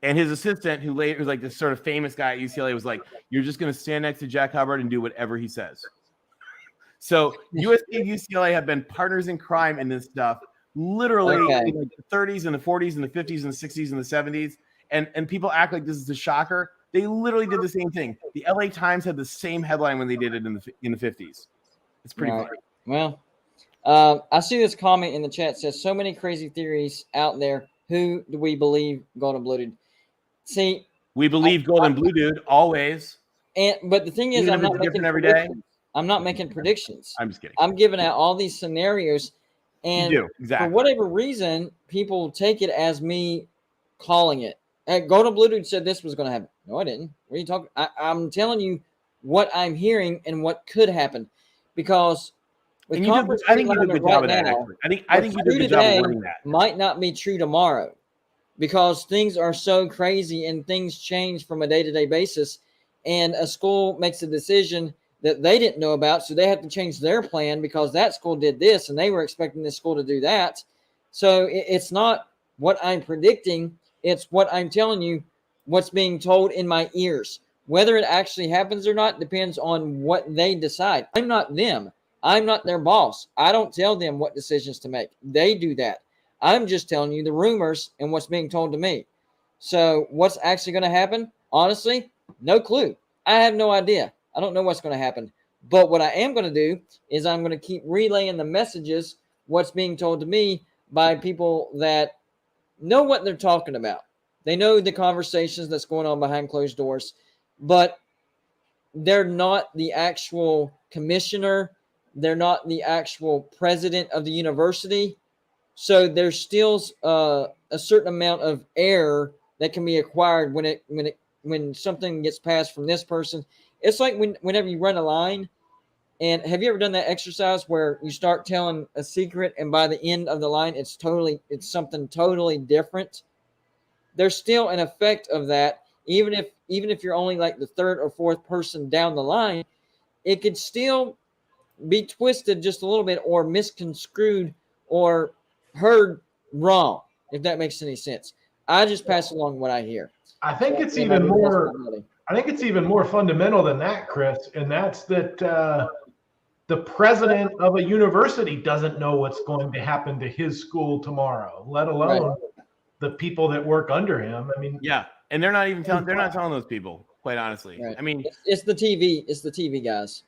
And his assistant, who later was like this sort of famous guy at UCLA, was like, "You're just going to stand next to Jack Hubbard and do whatever he says." So USC and UCLA have been partners in crime in this stuff, literally Okay. in like the 30s and the 40s and the 50s and the 60s and the 70s. And people act like this is a shocker. They literally did the same thing. The LA Times had the same headline when they did it in the 50s. It's pretty Right. funny. Well, I see this comment in the chat says so many crazy theories out there. Who do we believe? Golden Blooded. See, We believe Golden Blue Dude always. but the thing is, Even I'm if not it's making different every day? predictions. I'm not making predictions. I'm just kidding. I'm giving out all these scenarios, and You do, exactly. for whatever reason, people take it as me calling it. Golden Blue Dude said this was going to happen. No, I didn't. What are you talking? I'm telling you what I'm hearing and what could happen, because with conference I think you did a good job of that. now, Actually. I think you did a good job of wording that. might not be true tomorrow, because things are so crazy and things change from a day-to-day basis, and a school makes a decision that they didn't know about, so they have to change their plan because that school did this and they were expecting this school to do that. So it's not what I'm predicting, it's what I'm telling you, what's being told in my ears. Whether it actually happens or not depends on what they decide. I'm not them. I'm not their boss. I don't tell them what decisions to make. They do that. I'm just telling you the rumors and what's being told to me. So what's actually going to happen? Honestly, no clue. I have no idea. I don't know what's going to happen. But what I am going to do is I'm going to keep relaying the messages, what's being told to me by people that know what they're talking about. They know the conversations that's going on behind closed doors, but they're not the actual commissioner. They're not the actual president of the university. So there's still a certain amount of error that can be acquired when something gets passed from this person. It's like whenever you run a line, and have you ever done that exercise where you start telling a secret and by the end of the line it's something totally different? There's still an effect of that, even if you're only like the third or fourth person down the line, it could still be twisted just a little bit or misconstrued or heard wrong, if that makes any sense. I just pass along what I hear. I think it's even more fundamental than that, Chris, and that's that the president of a university doesn't know what's going to happen to his school tomorrow, let alone the people that work under him. I mean, yeah, and they're not even telling those people, quite honestly. Right. I mean, it's the TV guys.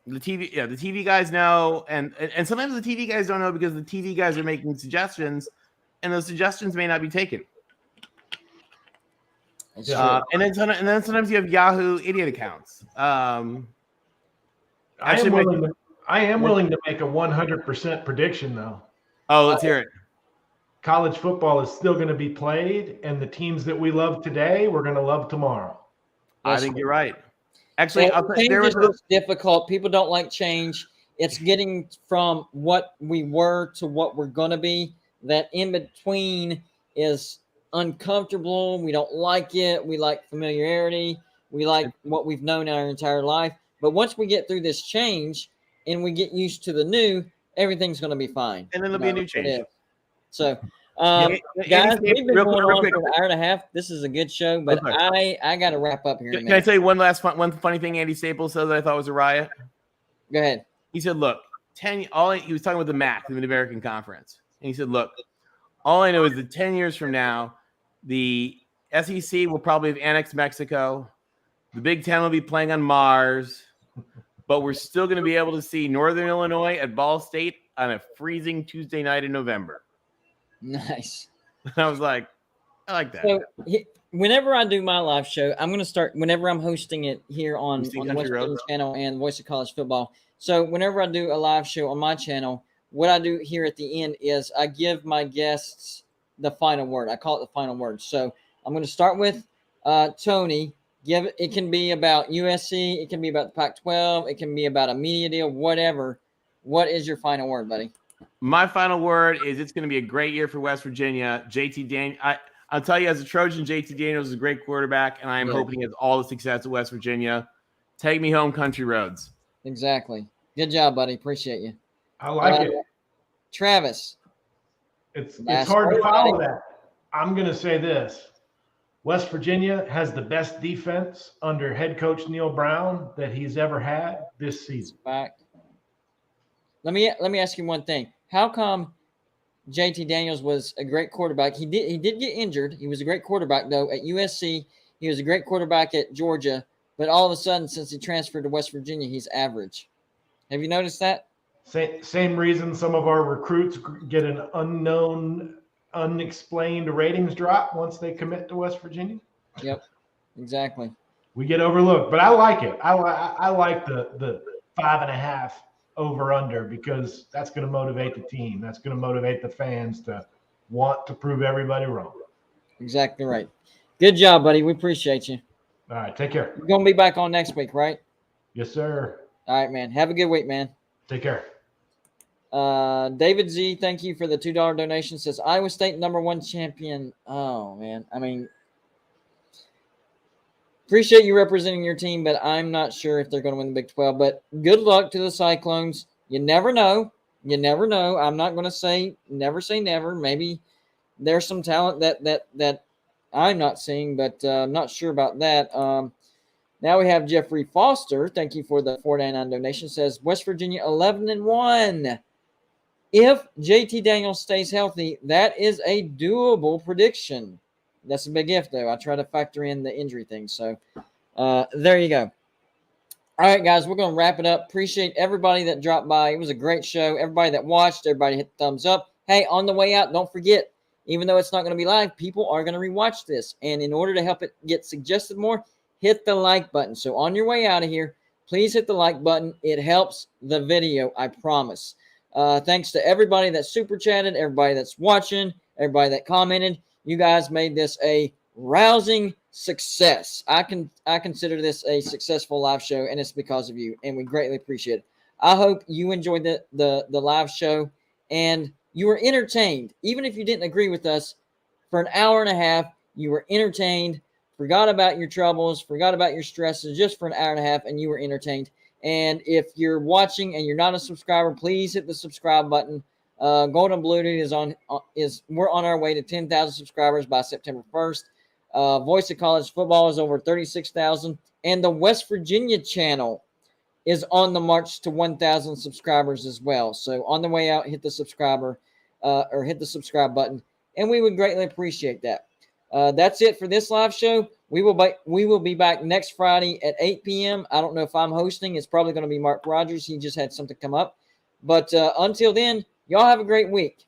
The TV guys know, and sometimes the TV guys don't know because the TV guys are making suggestions, and those suggestions may not be taken. And then sometimes you have Yahoo idiot accounts. I am willing to make a 100% prediction, though. Oh, let's hear it. College football is still going to be played, and the teams that we love today, we're going to love tomorrow. I think you're right. Actually, change is difficult. People don't like change. It's getting from what we were to what we're going to be. That in between is uncomfortable. We don't like it. We like familiarity. We like what we've known our entire life. But once we get through this change and we get used to the new, everything's going to be fine. And then there'll be a new change. So, guys, we've been going on for an hour and a half. This is a good show, but I got to wrap up here. Can I tell you one funny thing Andy Staples said that I thought was a riot? Go ahead. He said, "Look, he was talking about the MAC, the Mid-American Conference, and he said, look, all I know is that 10 years from now, the SEC will probably have annexed Mexico. The Big Ten will be playing on Mars, but we're still going to be able to see Northern Illinois at Ball State on a freezing Tuesday night in November." Nice. I was like, I like that. So whenever I do my live show, I'm going to start whenever I'm hosting it here on the West Virginia channel and Voice of College Football. So whenever I do a live show on my channel, what I do here at the end is I give my guests the final word. I call it the final word. So I'm going to start with Tony. It can be about USC. It can be about the Pac-12. It can be about a media deal, whatever. What is your final word, buddy? My final word is it's going to be a great year for West Virginia. JT Daniels, I'll tell you, as a Trojan, JT Daniels is a great quarterback, and I am hoping he has all the success at West Virginia. Take me home, country roads. Exactly. Good job, buddy. Appreciate you. I like it. Travis, It's Last hard to word, follow buddy. that. I'm going to say this. West Virginia has the best defense under head coach Neil Brown that he's ever had this season. Fact. Let me ask you one thing. How come JT Daniels was a great quarterback? He did get injured. He was a great quarterback though at USC. He was a great quarterback at Georgia, but all of a sudden since he transferred to West Virginia, he's average. Have you noticed that? Same reason some of our recruits get an unknown, unexplained ratings drop once they commit to West Virginia. Yep, exactly. We get overlooked, but I like it. I like the 5.5 over under because that's going to motivate the team. That's going to motivate the fans to want to prove everybody wrong. Exactly right. Good job, buddy. We appreciate you. All right, take care. You're gonna be back on next week, right? Yes, sir. All right, man. Have a good week, man. Take care. David Z, thank you for the $2 donation. Says Iowa State #1 champion. Oh man, I mean, appreciate you representing your team, but I'm not sure if they're going to win the Big 12. But good luck to the Cyclones. You never know. You never know. I'm not going to say never. Maybe there's some talent that I'm not seeing, but I'm not sure about that. Now we have Jeffrey Foster. Thank you for the $4.99 donation. Says West Virginia 11-1. If JT Daniels stays healthy, that is a doable prediction. That's a big if, though. I try to factor in the injury thing. So there you go. All right, guys, we're going to wrap it up. Appreciate everybody that dropped by. It was a great show. Everybody that watched, everybody hit the thumbs up. Hey, on the way out, don't forget, even though it's not going to be live, people are going to rewatch this. And in order to help it get suggested more, hit the like button. So on your way out of here, please hit the like button. It helps the video, I promise. Thanks to everybody that super chatted, everybody that's watching, everybody that commented. You guys made this a rousing success. I consider this a successful live show, and it's because of you, and we greatly appreciate it. I hope you enjoyed the live show, and you were entertained. Even if you didn't agree with us, for an hour and a half, you were entertained, forgot about your troubles, forgot about your stresses, just for an hour and a half, and you were entertained. And if you're watching and you're not a subscriber, please hit the subscribe button. Golden Blued we're on our way to 10,000 subscribers by September 1st. Voice of College Football is over 36,000, and the West Virginia channel is on the march to 1,000 subscribers as well. So on the way out, hit the subscribe button, and we would greatly appreciate that. That's it for this live show. We will be back next Friday at 8 p.m. I don't know if I'm hosting. It's probably going to be Mark Rogers. He just had something come up. But until then, y'all have a great week.